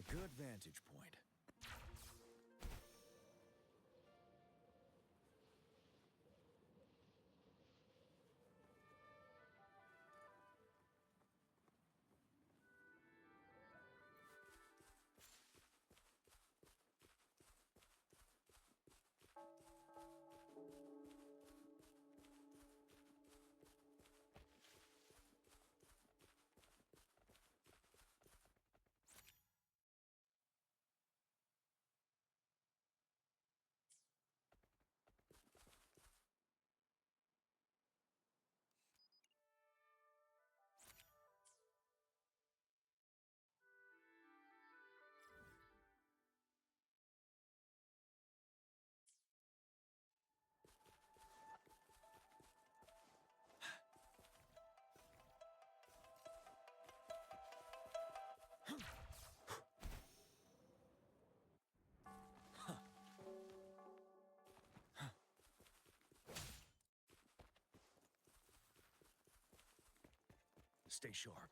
A good vantage point. Stay sharp.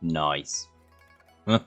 Nice. A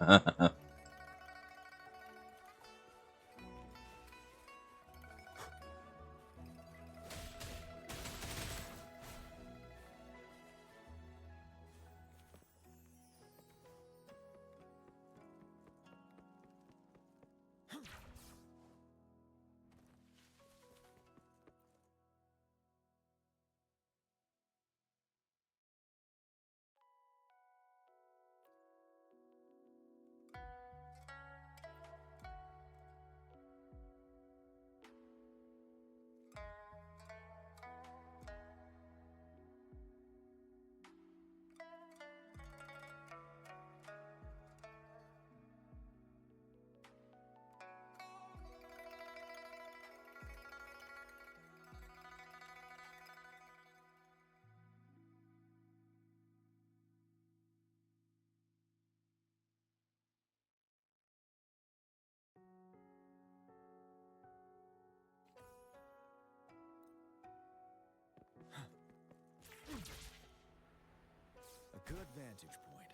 good vantage point.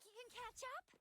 think you can catch up?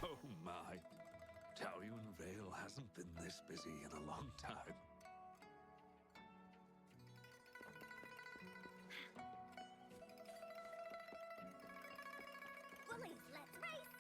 Oh my. Taoyuan Vale hasn't been this busy in a long time. Bullies, let's race!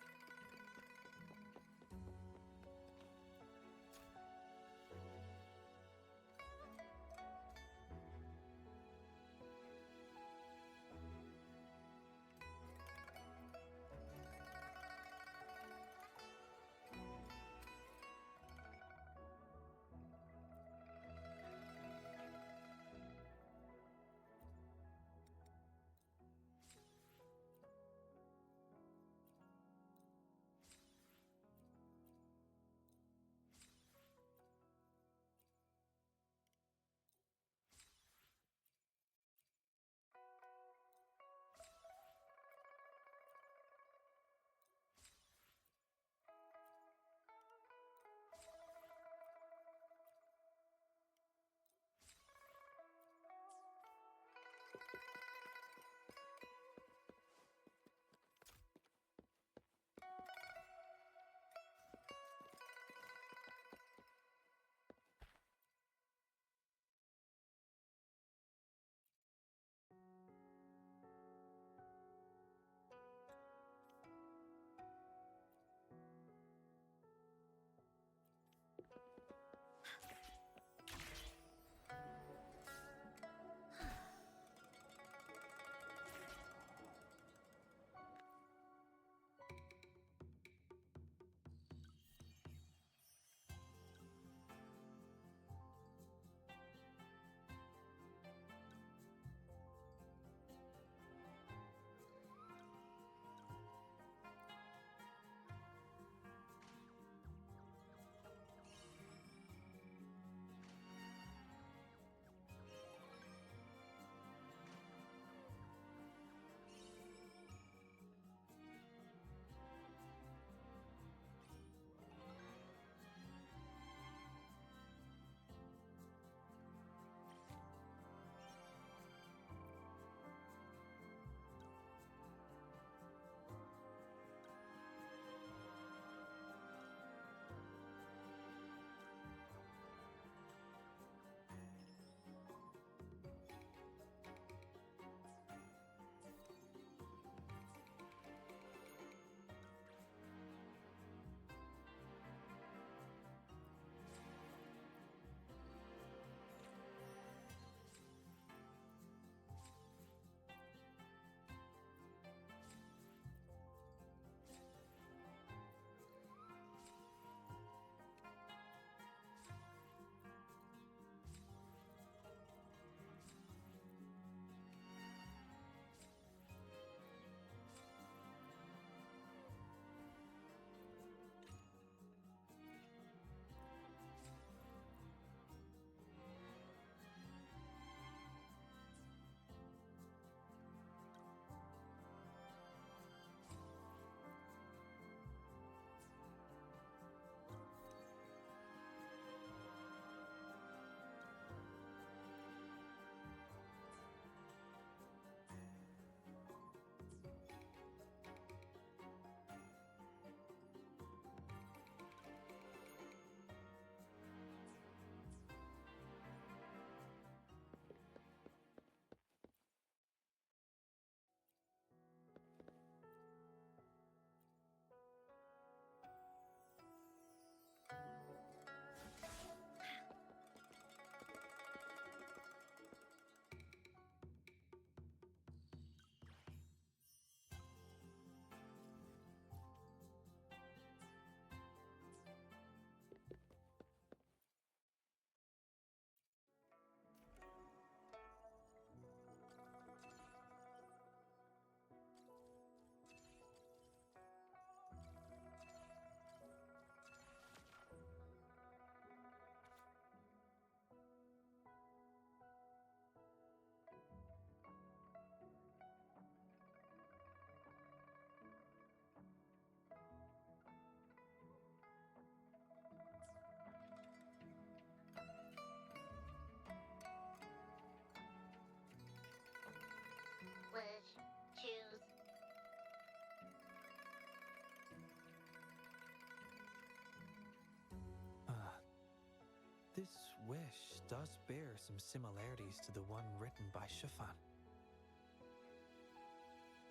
This wish does bear some similarities to the one written by Shifan.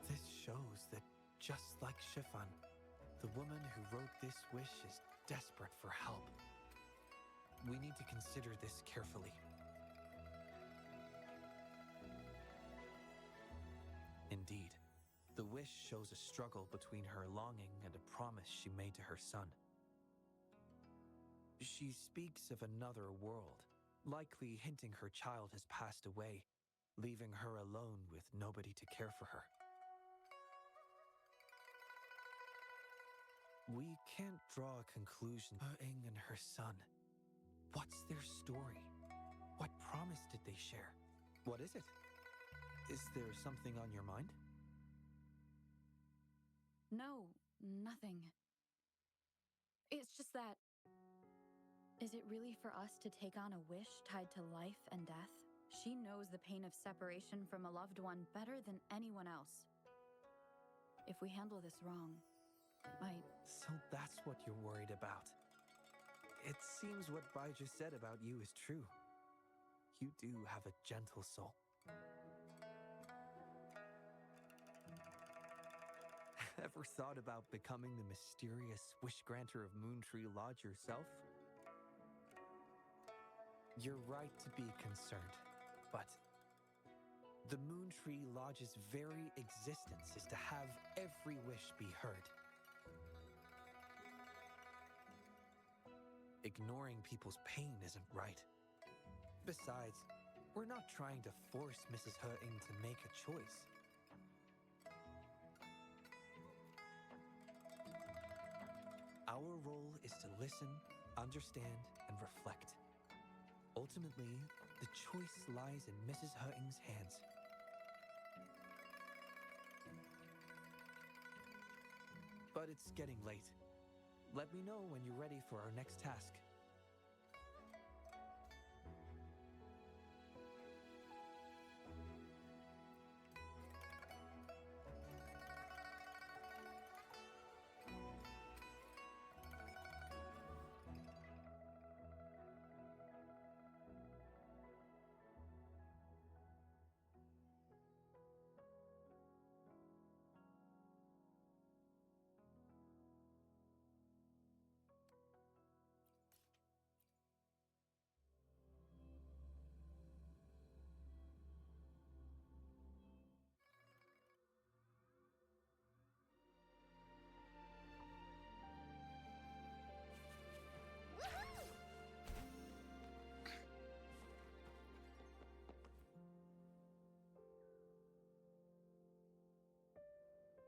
This shows that just like Shifan, the woman who wrote this wish is desperate for help. We need to consider this carefully. Indeed, the wish shows a struggle between her longing and a promise she made to her son. She speaks of another world, likely hinting her child has passed away, leaving her alone with nobody to care for her. We can't draw a conclusion. Ing and her son. What's their story? What promise did they share? What is it? Is there something on your mind? No, nothing. It's just that... Is it really for us to take on a wish tied to life and death? She knows the pain of separation from a loved one better than anyone else. If we handle this wrong, it might... So that's what you're worried about. It seems what Bai just said about you is true. You do have a gentle soul. Ever thought about becoming the mysterious wish granter of Moontree Lodge yourself? You're right to be concerned, but the Moontree Lodge's very existence is to have every wish be heard. Ignoring people's pain isn't right. Besides, we're not trying to force Mrs. He to make a choice. Our role is to listen, understand, and reflect. Ultimately, the choice lies in Mrs. He's hands. But it's getting late. Let me know when you're ready for our next task.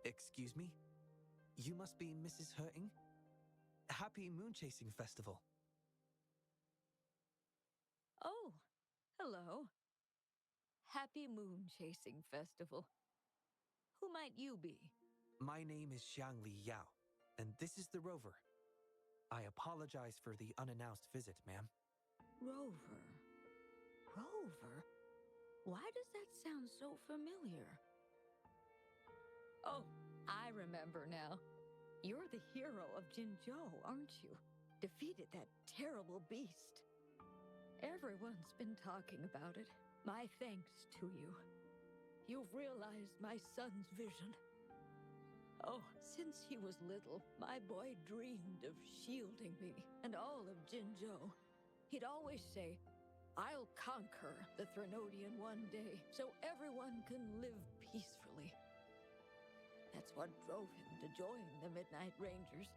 Excuse me? You must be Mrs. He? Happy Moon Chasing Festival. Oh, hello. Happy Moon Chasing Festival. Who might you be? My name is Xiangli Yao, and this is the Rover. I apologize for the unannounced visit, ma'am. Rover. Rover? Why does that sound so familiar? Oh, I remember now. You're the hero of Jinzhou, aren't you? Defeated that terrible beast. Everyone's been talking about it. My thanks to you. You've realized my son's vision. Oh, since he was little, my boy dreamed of shielding me and all of Jinzhou. He'd always say, "I'll conquer the Threnodian one day so everyone can live peacefully." That's what drove him to join the Midnight Rangers.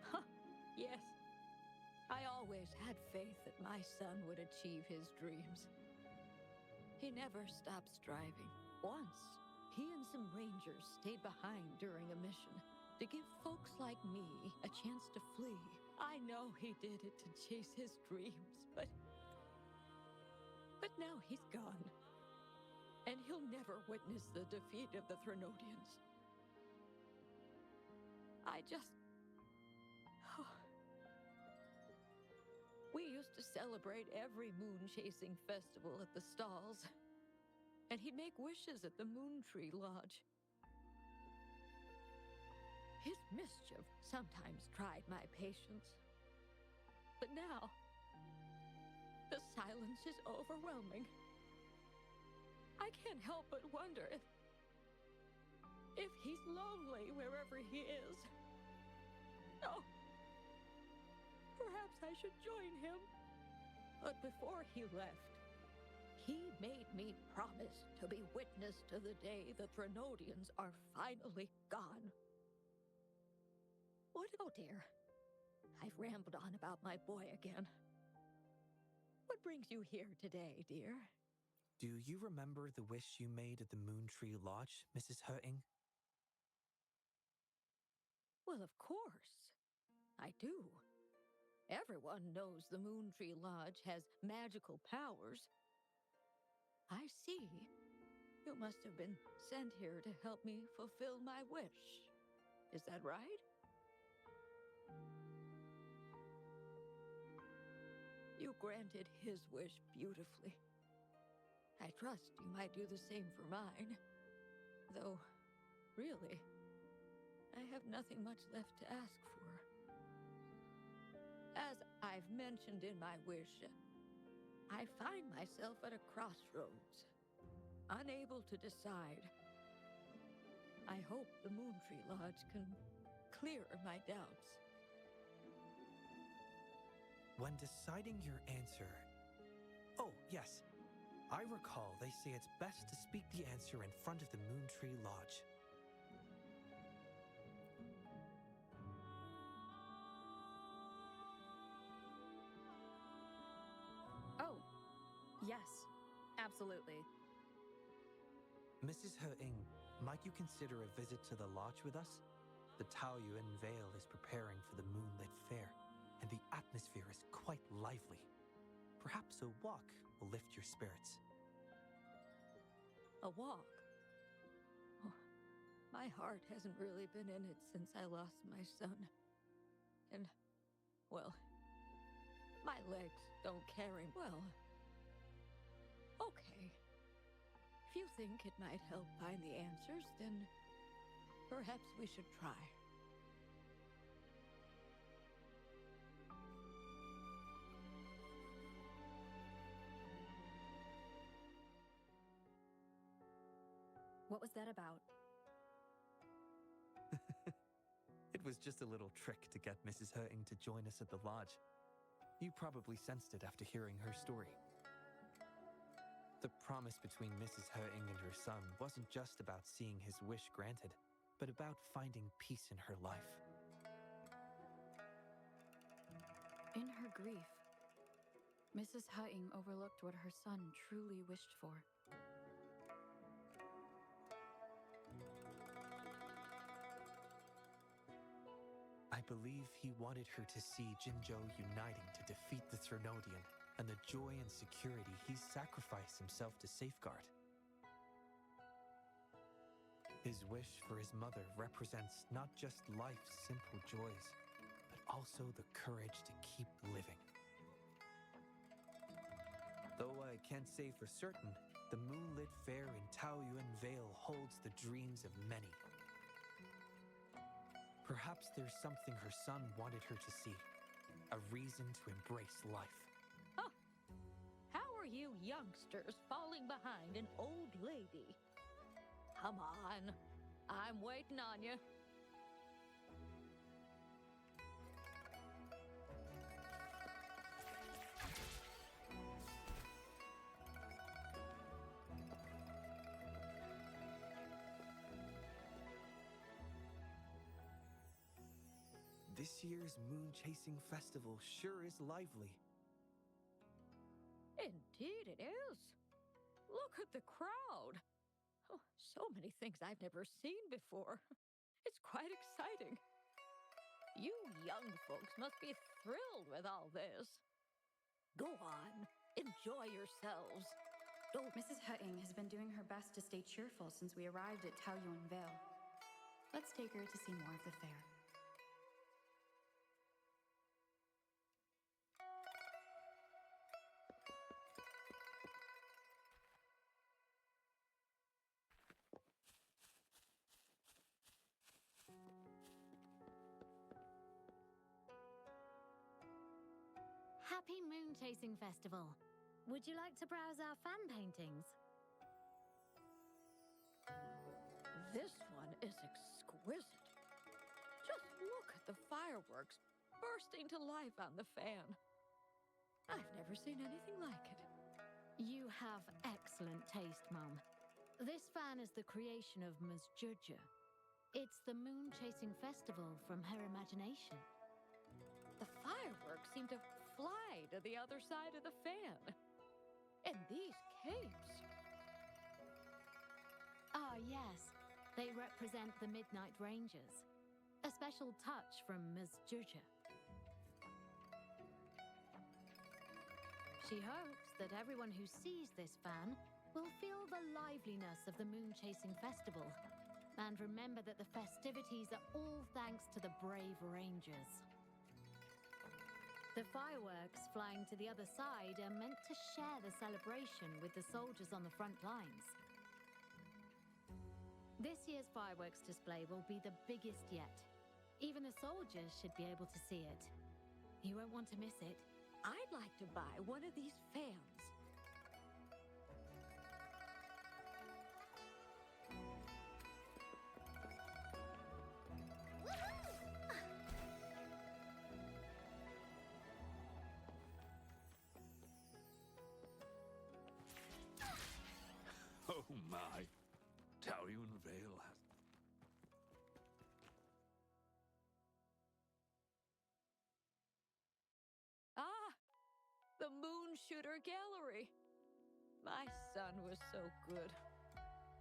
Huh, yes. I always had faith that my son would achieve his dreams. He never stopped striving. Once, he and some rangers stayed behind during a mission to give folks like me a chance to flee. I know he did it to chase his dreams, but now he's gone. And he'll never witness the defeat of the Threnodians. I just... We used to celebrate every moon-chasing festival at the stalls. And he'd make wishes at the Moontree Lodge. His mischief sometimes tried my patience. But now, the silence is overwhelming. I can't help but wonder if he's lonely wherever he is. Oh, perhaps I should join him. But before he left, he made me promise to be witness to the day the Threnodians are finally gone. Oh dear, I've rambled on about my boy again. What brings you here today, dear? Do you remember the wish you made at the Moon Tree Lodge, Mrs. Hurting? Well, of course. I do. Everyone knows the Moon Tree Lodge has magical powers. I see. You must have been sent here to help me fulfill my wish. Is that right? You granted his wish beautifully. I trust you might do the same for mine. Though, really, I have nothing much left to ask for. As I've mentioned in my wish, I find myself at a crossroads, unable to decide. I hope the Moon Tree Lodge can clear my doubts. When deciding your answer... Oh, yes. I recall they say it's best to speak the answer in front of the Moon Tree Lodge. Oh, yes, absolutely. Mrs. Hurting, might you consider a visit to the lodge with us? The Taoyuan Vale is preparing for the moonlit fair, and the atmosphere is quite lively. Perhaps a walk will lift your spirits. A walk? Oh, my heart hasn't really been in it since I lost my son. And, well, my legs don't carry well. Okay. If you think it might help find the answers, then perhaps we should try. What was that about? It was just a little trick to get Mrs. Hurting to join us at the lodge. You probably sensed it after hearing her story. The promise between Mrs. Hurting and her son wasn't just about seeing his wish granted, but about finding peace in her life. In her grief, Mrs. Hutting overlooked what her son truly wished for. I believe he wanted her to see Jinzhou uniting to defeat the Threnodian, and the joy and security he sacrificed himself to safeguard. His wish for his mother represents not just life's simple joys, but also the courage to keep living. Though I can't say for certain, the moonlit fair in Taoyuan Vale holds the dreams of many. Perhaps there's something her son wanted her to see, a reason to embrace life. Huh. How are you youngsters falling behind an old lady? Come on, I'm waiting on you. This year's Moon Chasing Festival sure is lively. Indeed it is. Look at the crowd. Oh, so many things I've never seen before. It's quite exciting. You young folks must be thrilled with all this. Go on, enjoy yourselves. Mrs. Hutting has been doing her best to stay cheerful since we arrived at Taoyuan Vale. Let's take her to see more of the fair. Happy Moon Chasing Festival. Would you like to browse our fan paintings? This one is exquisite. Just look at the fireworks bursting to life on the fan. I've never seen anything like it. You have excellent taste, Mum. This fan is the creation of Ms. Juja. It's the Moon Chasing Festival from her imagination. The fireworks seem to fly to the other side of the fan. And these capes. Ah, yes. They represent the Midnight Rangers. A special touch from Ms. Juja. She hopes that everyone who sees this fan will feel the liveliness of the Moon Chasing Festival and remember that the festivities are all thanks to the brave Rangers. The fireworks flying to the other side are meant to share the celebration with the soldiers on the front lines. This year's fireworks display will be the biggest yet. Even the soldiers should be able to see it. You won't want to miss it. I'd like to buy one of these fans. Oh my. Taoyuan Vale has... Ah! The Moon Shooter Gallery. My son was so good.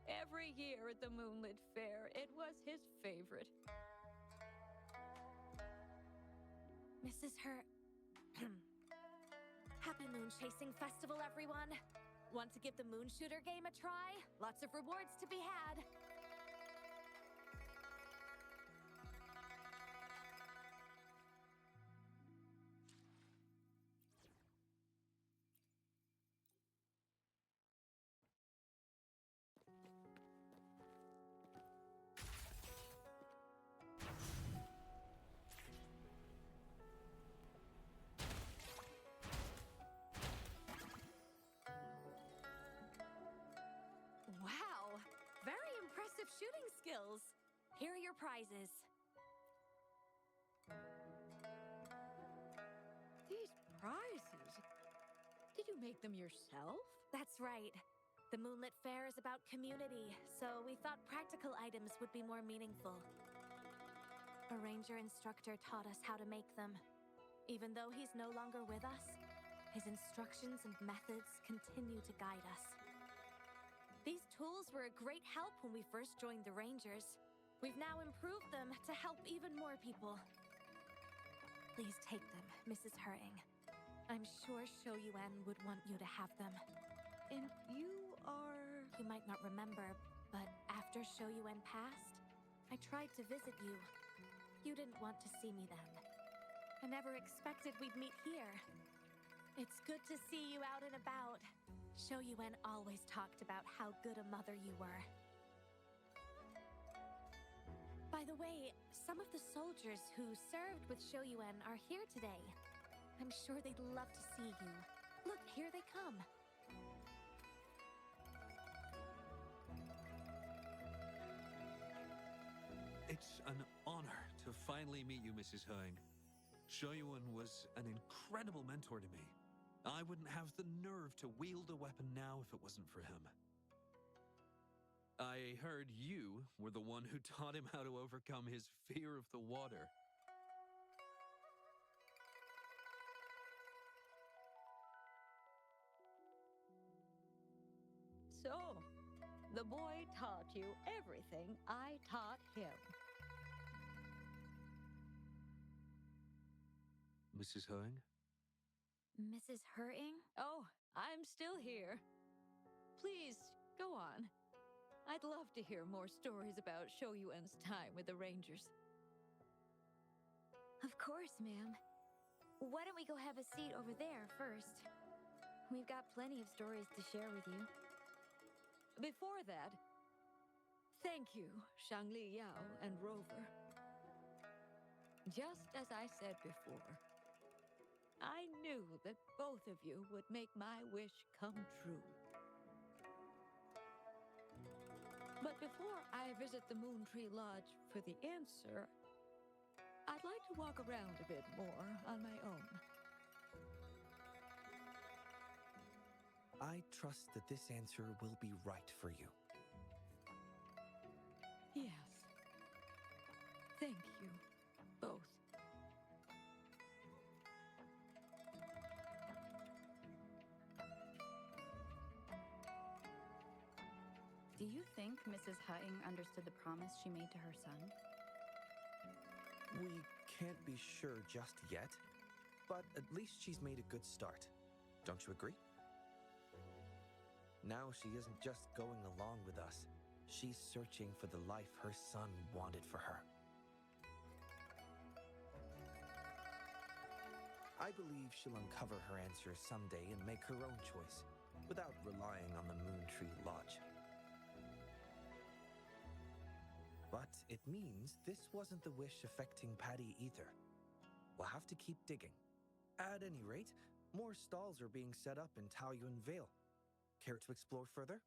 Every year at the Moonlit Fair, it was his favorite. Mrs. Happy Moon Chasing Festival, everyone! Want to give the Moon Shooter game a try? Lots of rewards to be had. Wow! Very impressive shooting skills. Here are your prizes. These prizes? Did you make them yourself? That's right. The Moonlit Fair is about community, so we thought practical items would be more meaningful. A ranger instructor taught us how to make them. Even though he's no longer with us, his instructions and methods continue to guide us. These tools were a great help when we first joined the Rangers. We've now improved them to help even more people. Please take them, Mrs. Hurting. I'm sure Shoyuan would want you to have them. And you are... You might not remember, but after Shoyuan passed, I tried to visit you. You didn't want to see me then. I never expected we'd meet here. It's good to see you out and about. Shoyuan always talked about how good a mother you were. By the way, some of the soldiers who served with Shoyuan are here today. I'm sure they'd love to see you. Look, here they come. It's an honor to finally meet you, Mrs. Hung. Shoyuan was an incredible mentor to me. I wouldn't have the nerve to wield a weapon now if it wasn't for him. I heard you were the one who taught him how to overcome his fear of the water. So, the boy taught you everything I taught him. Mrs. Hung? Mrs. Hurting? Oh, I'm still here. Please, go on. I'd love to hear more stories about Shoyuan's time with the Rangers. Of course, ma'am. Why don't we go have a seat over there first? We've got plenty of stories to share with you. Before that, thank you, Shangli Yao and Rover. Just as I said before, I knew that both of you would make my wish come true. But before I visit the Moon Tree Lodge for the answer, I'd like to walk around a bit more on my own. I trust that this answer will be right for you. Yes. Thank you, both. Do you think Mrs. Hutting understood the promise she made to her son? We can't be sure just yet, but at least she's made a good start. Don't you agree? Now she isn't just going along with us. She's searching for the life her son wanted for her. I believe she'll uncover her answers someday and make her own choice, without relying on the Moon Tree Lodge. But it means this wasn't the wish affecting Patty either. We'll have to keep digging. At any rate, more stalls are being set up in Taoyuan Vale. Care to explore further?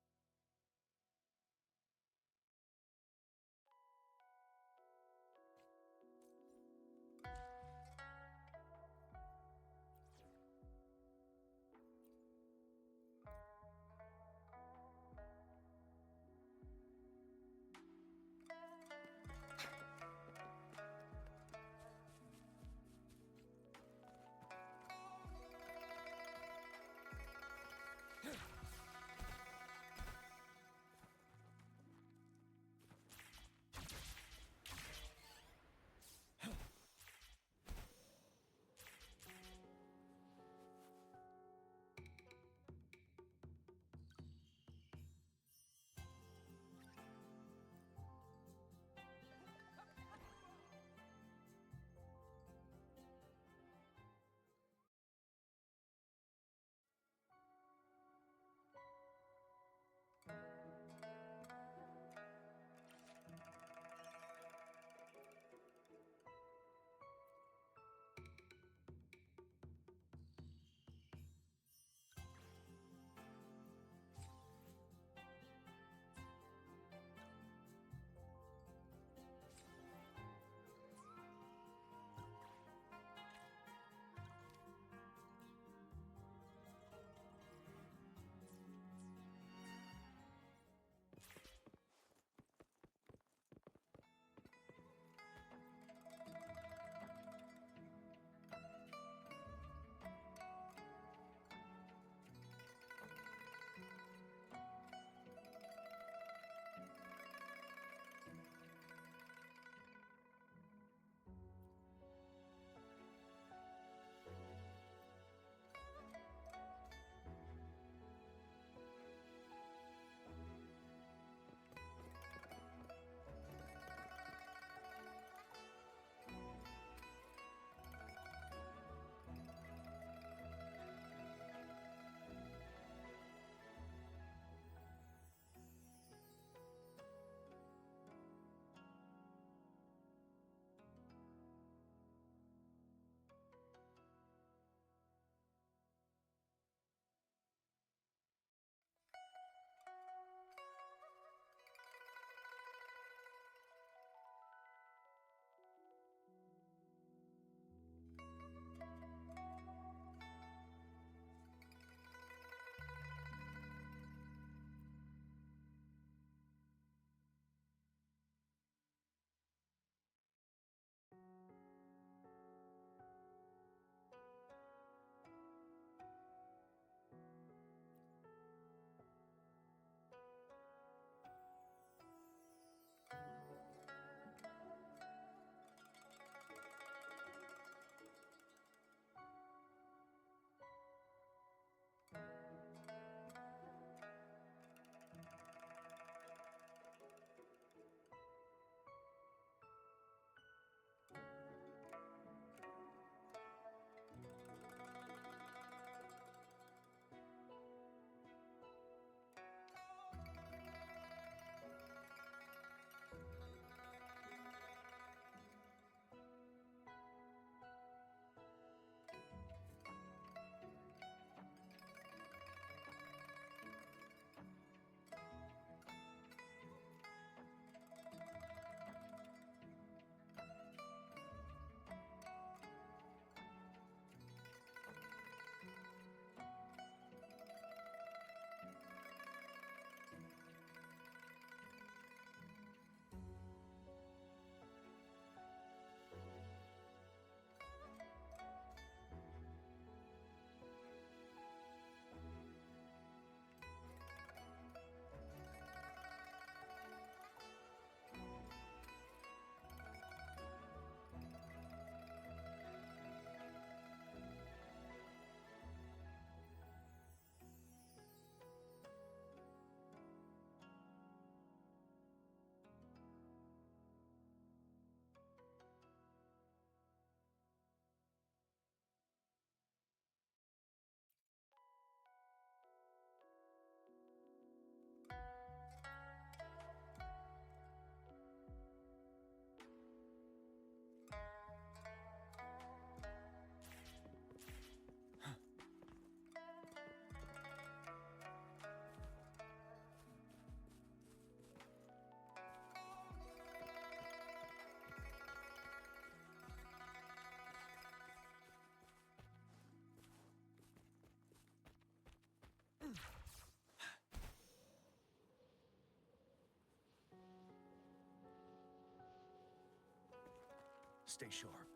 Stay sharp.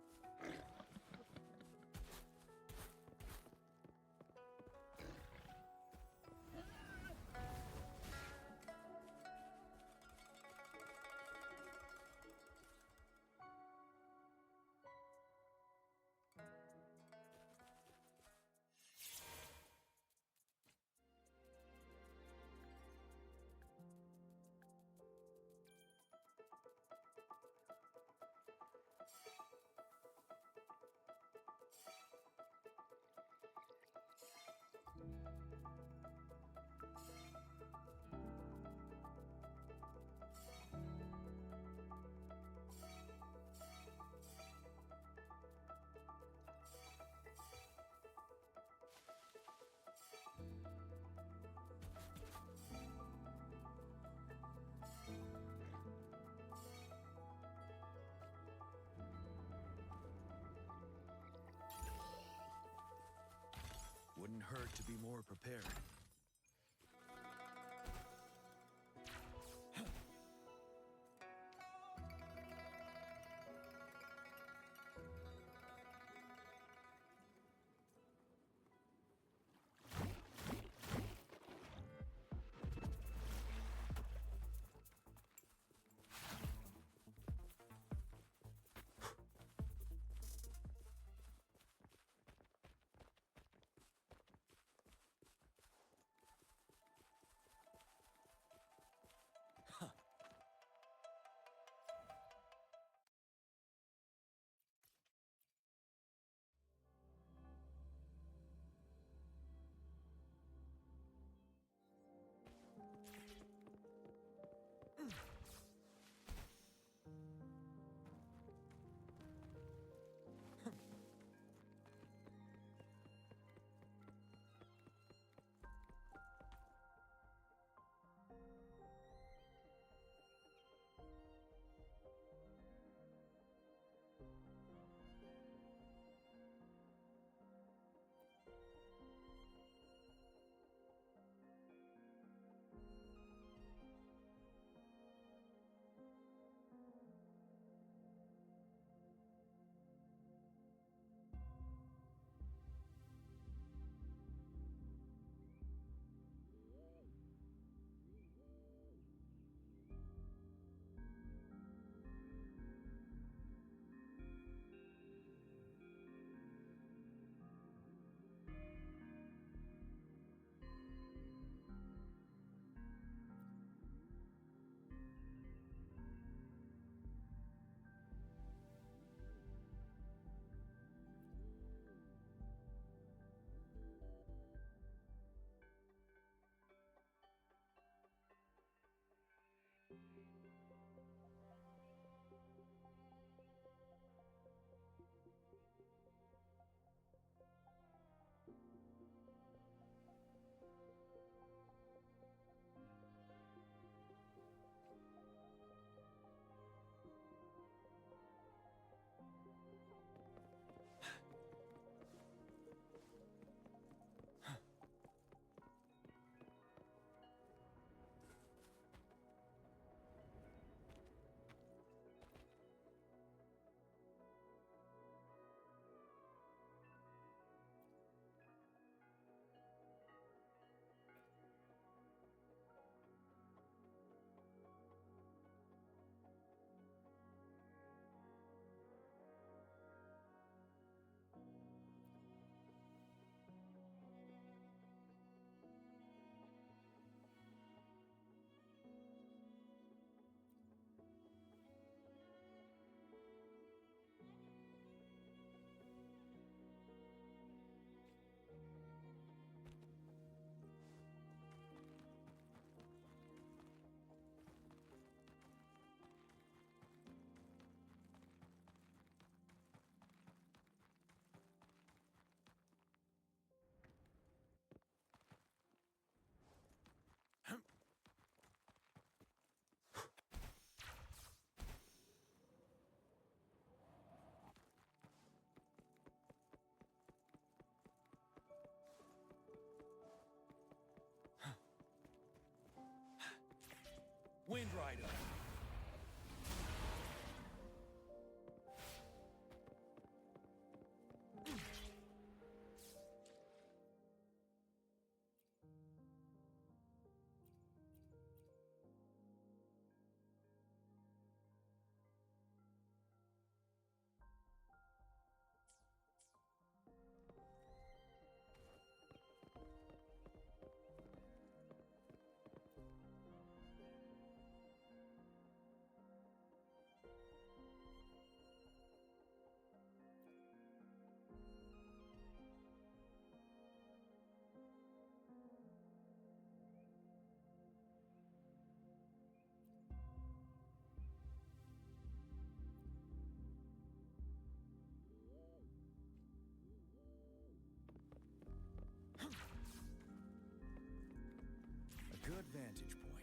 Wouldn't hurt to be more prepared. Wind Rider. vantage point.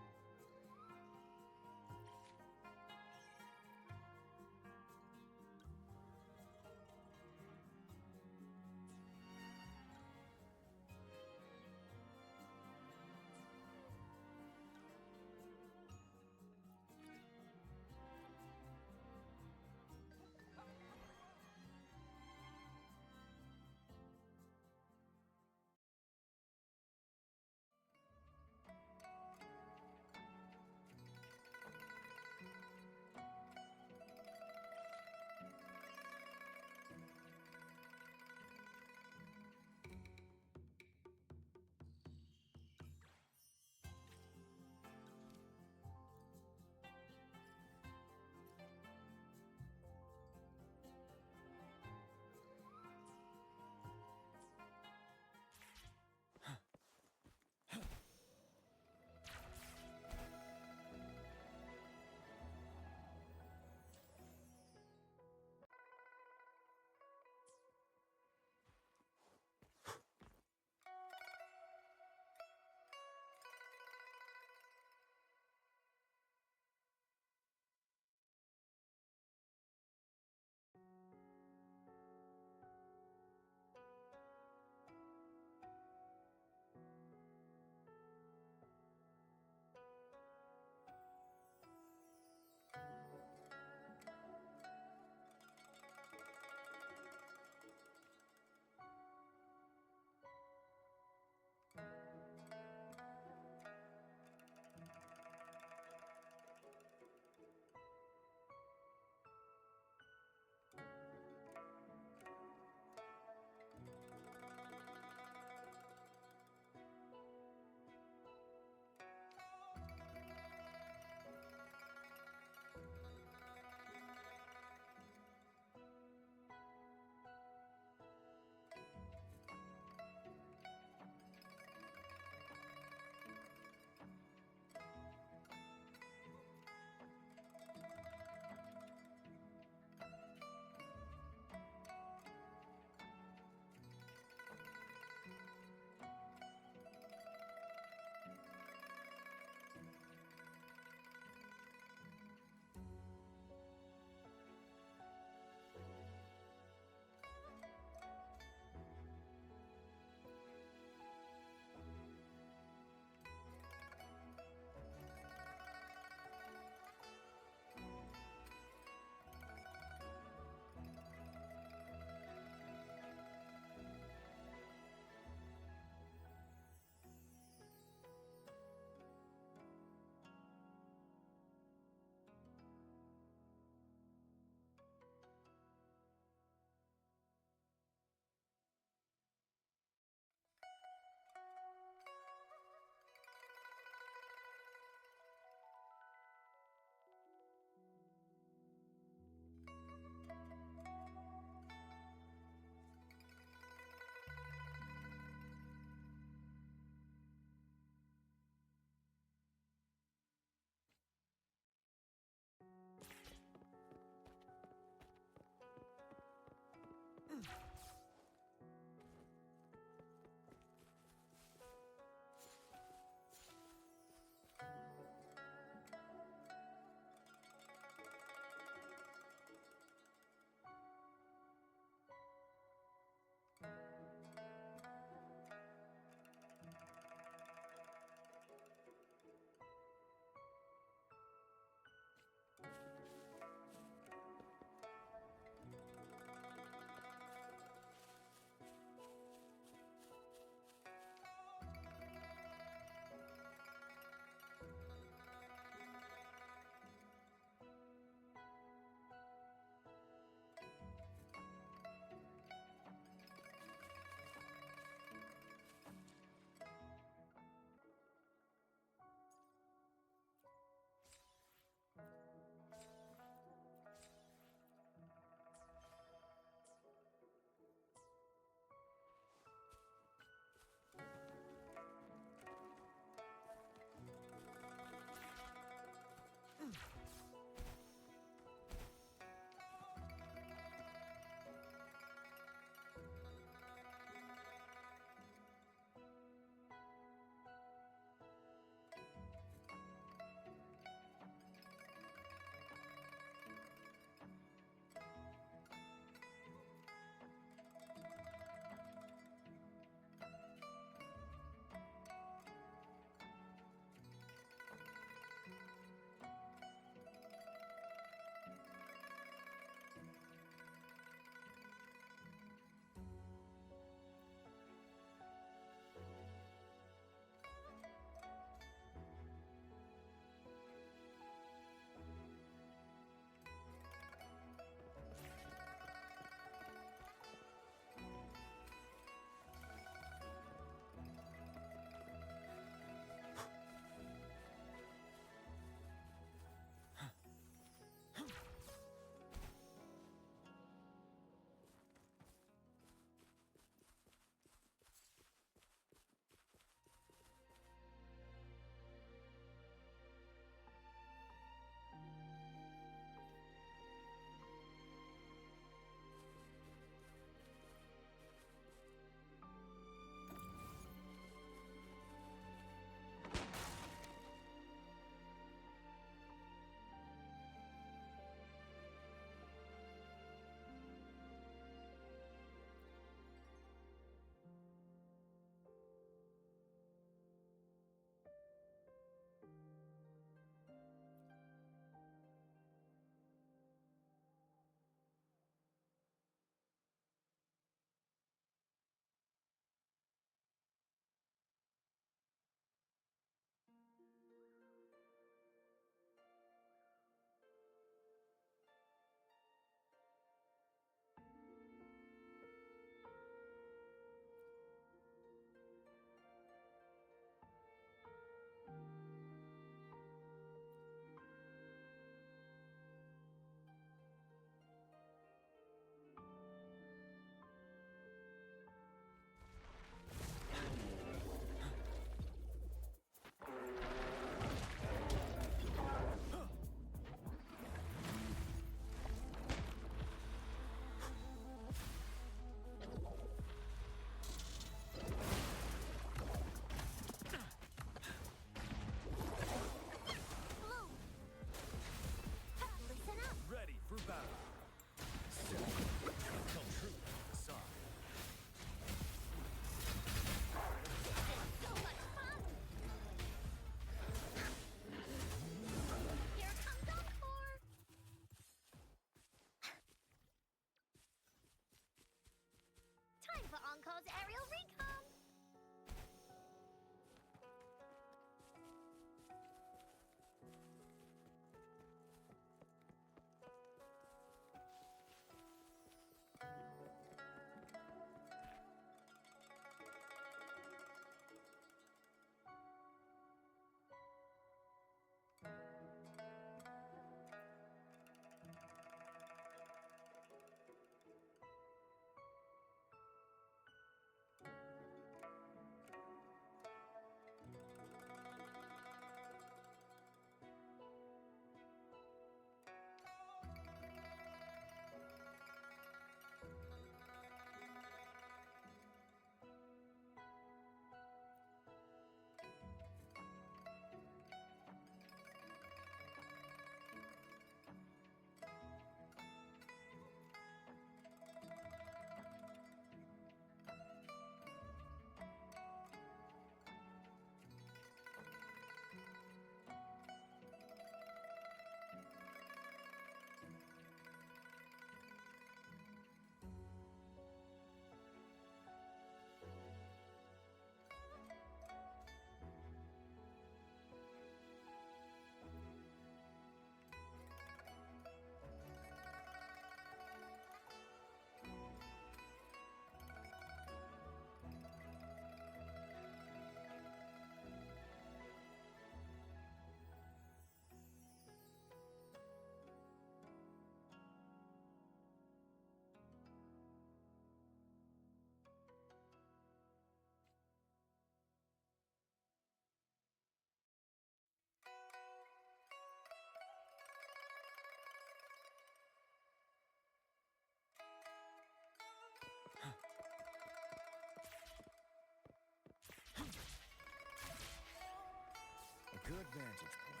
good vantage point.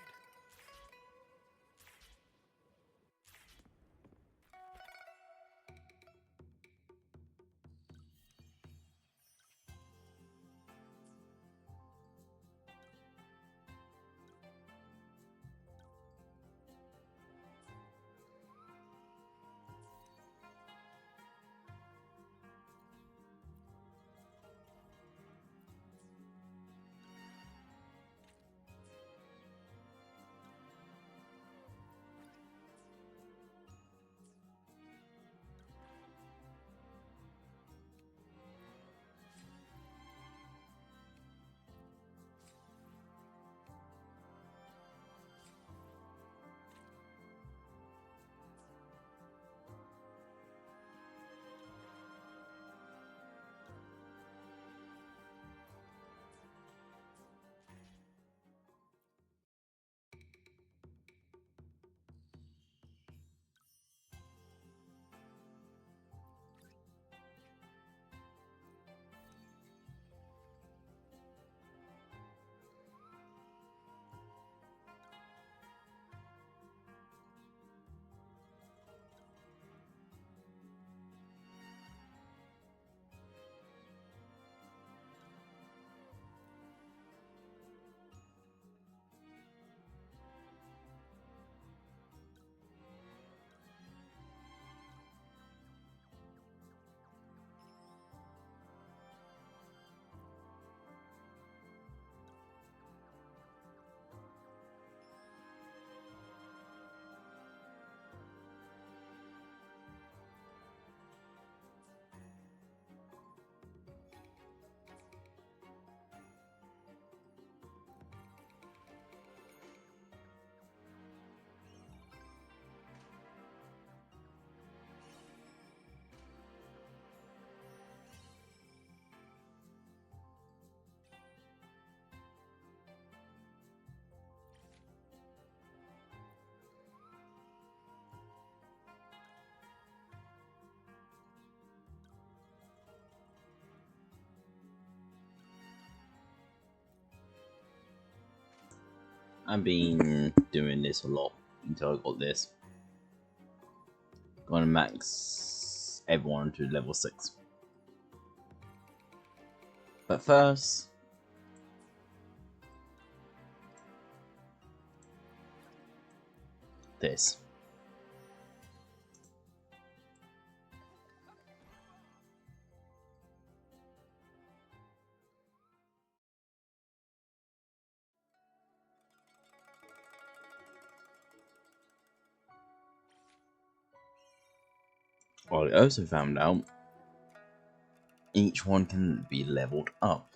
I've been doing this a lot until I got this. Gonna max everyone to level 6. But first, this. Well, I also found out each one can be leveled up.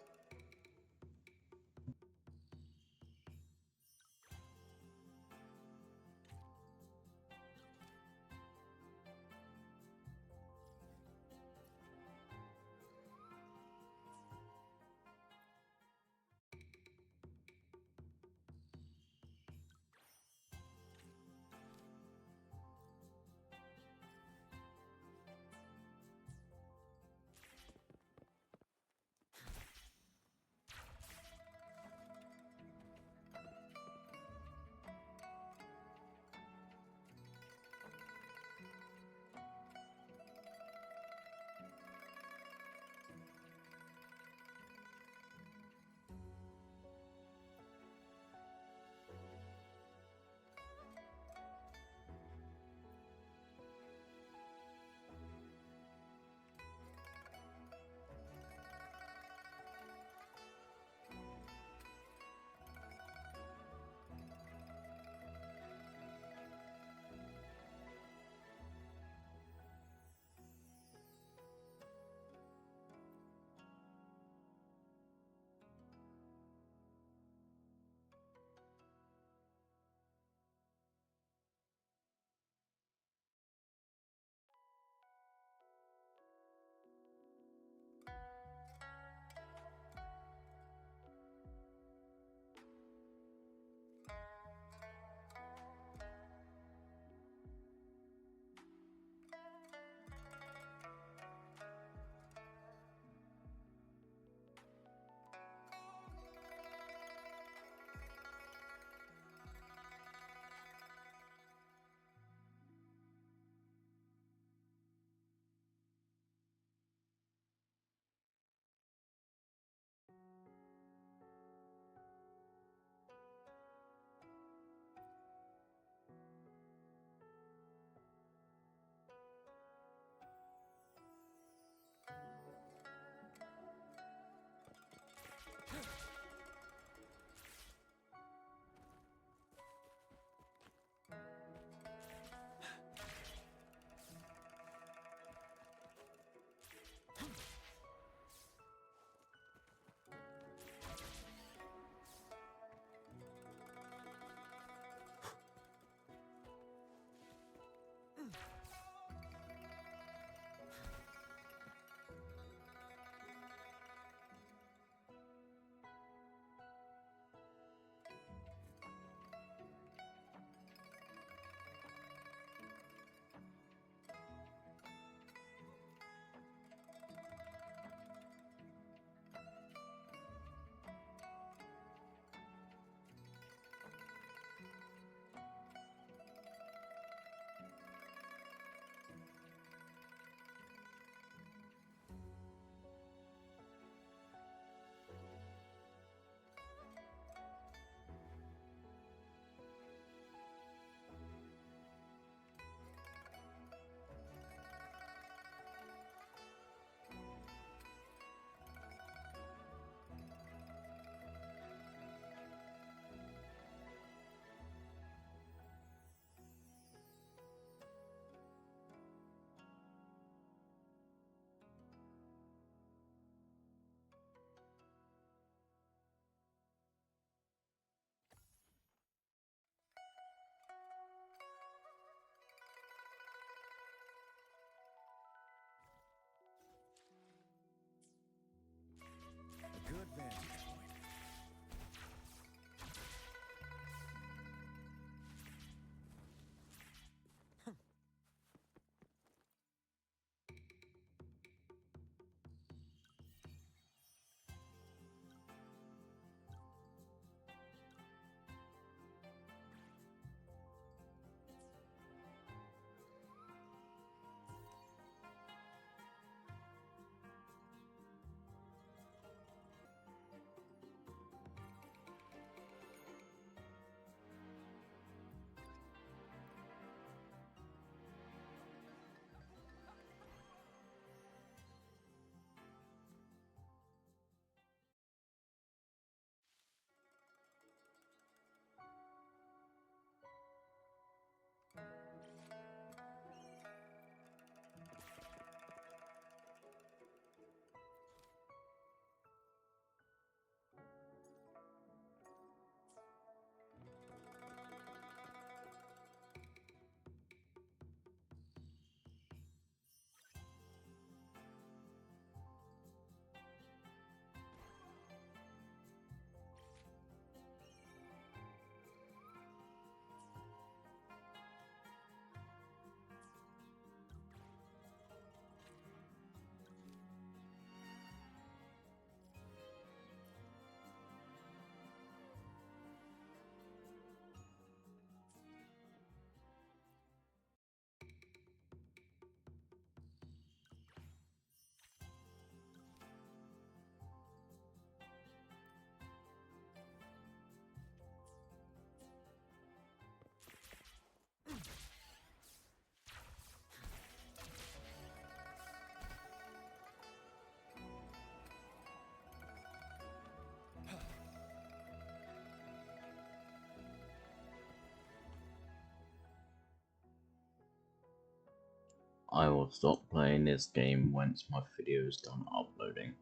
I will stop playing this game once my video is done uploading.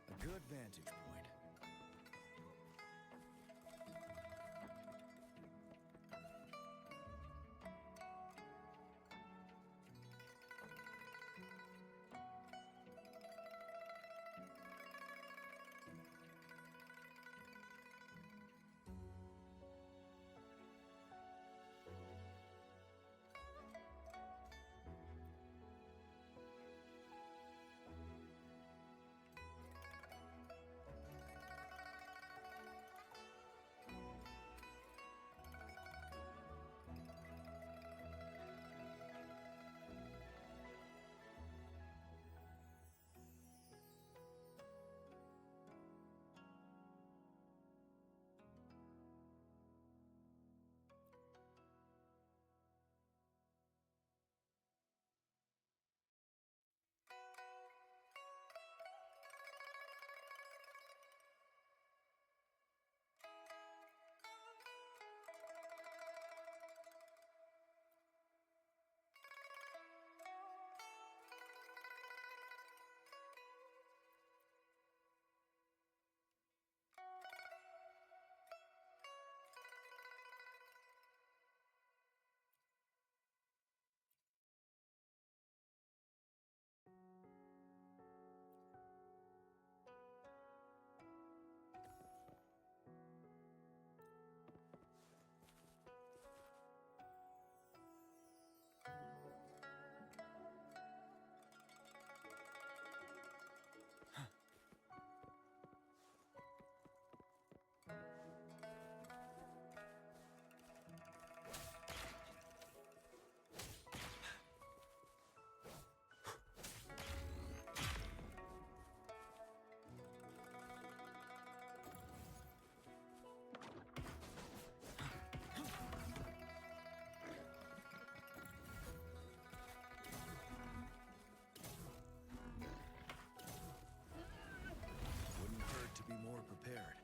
A good vantage point. Wouldn't hurt to be more prepared.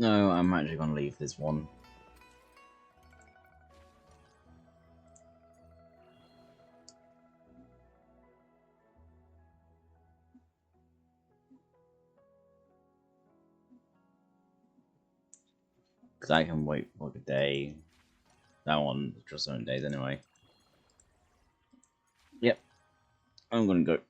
No, I'm actually going to leave this one. Because I can wait for like a day. That one just 7 days anyway. Yep, I'm going to go.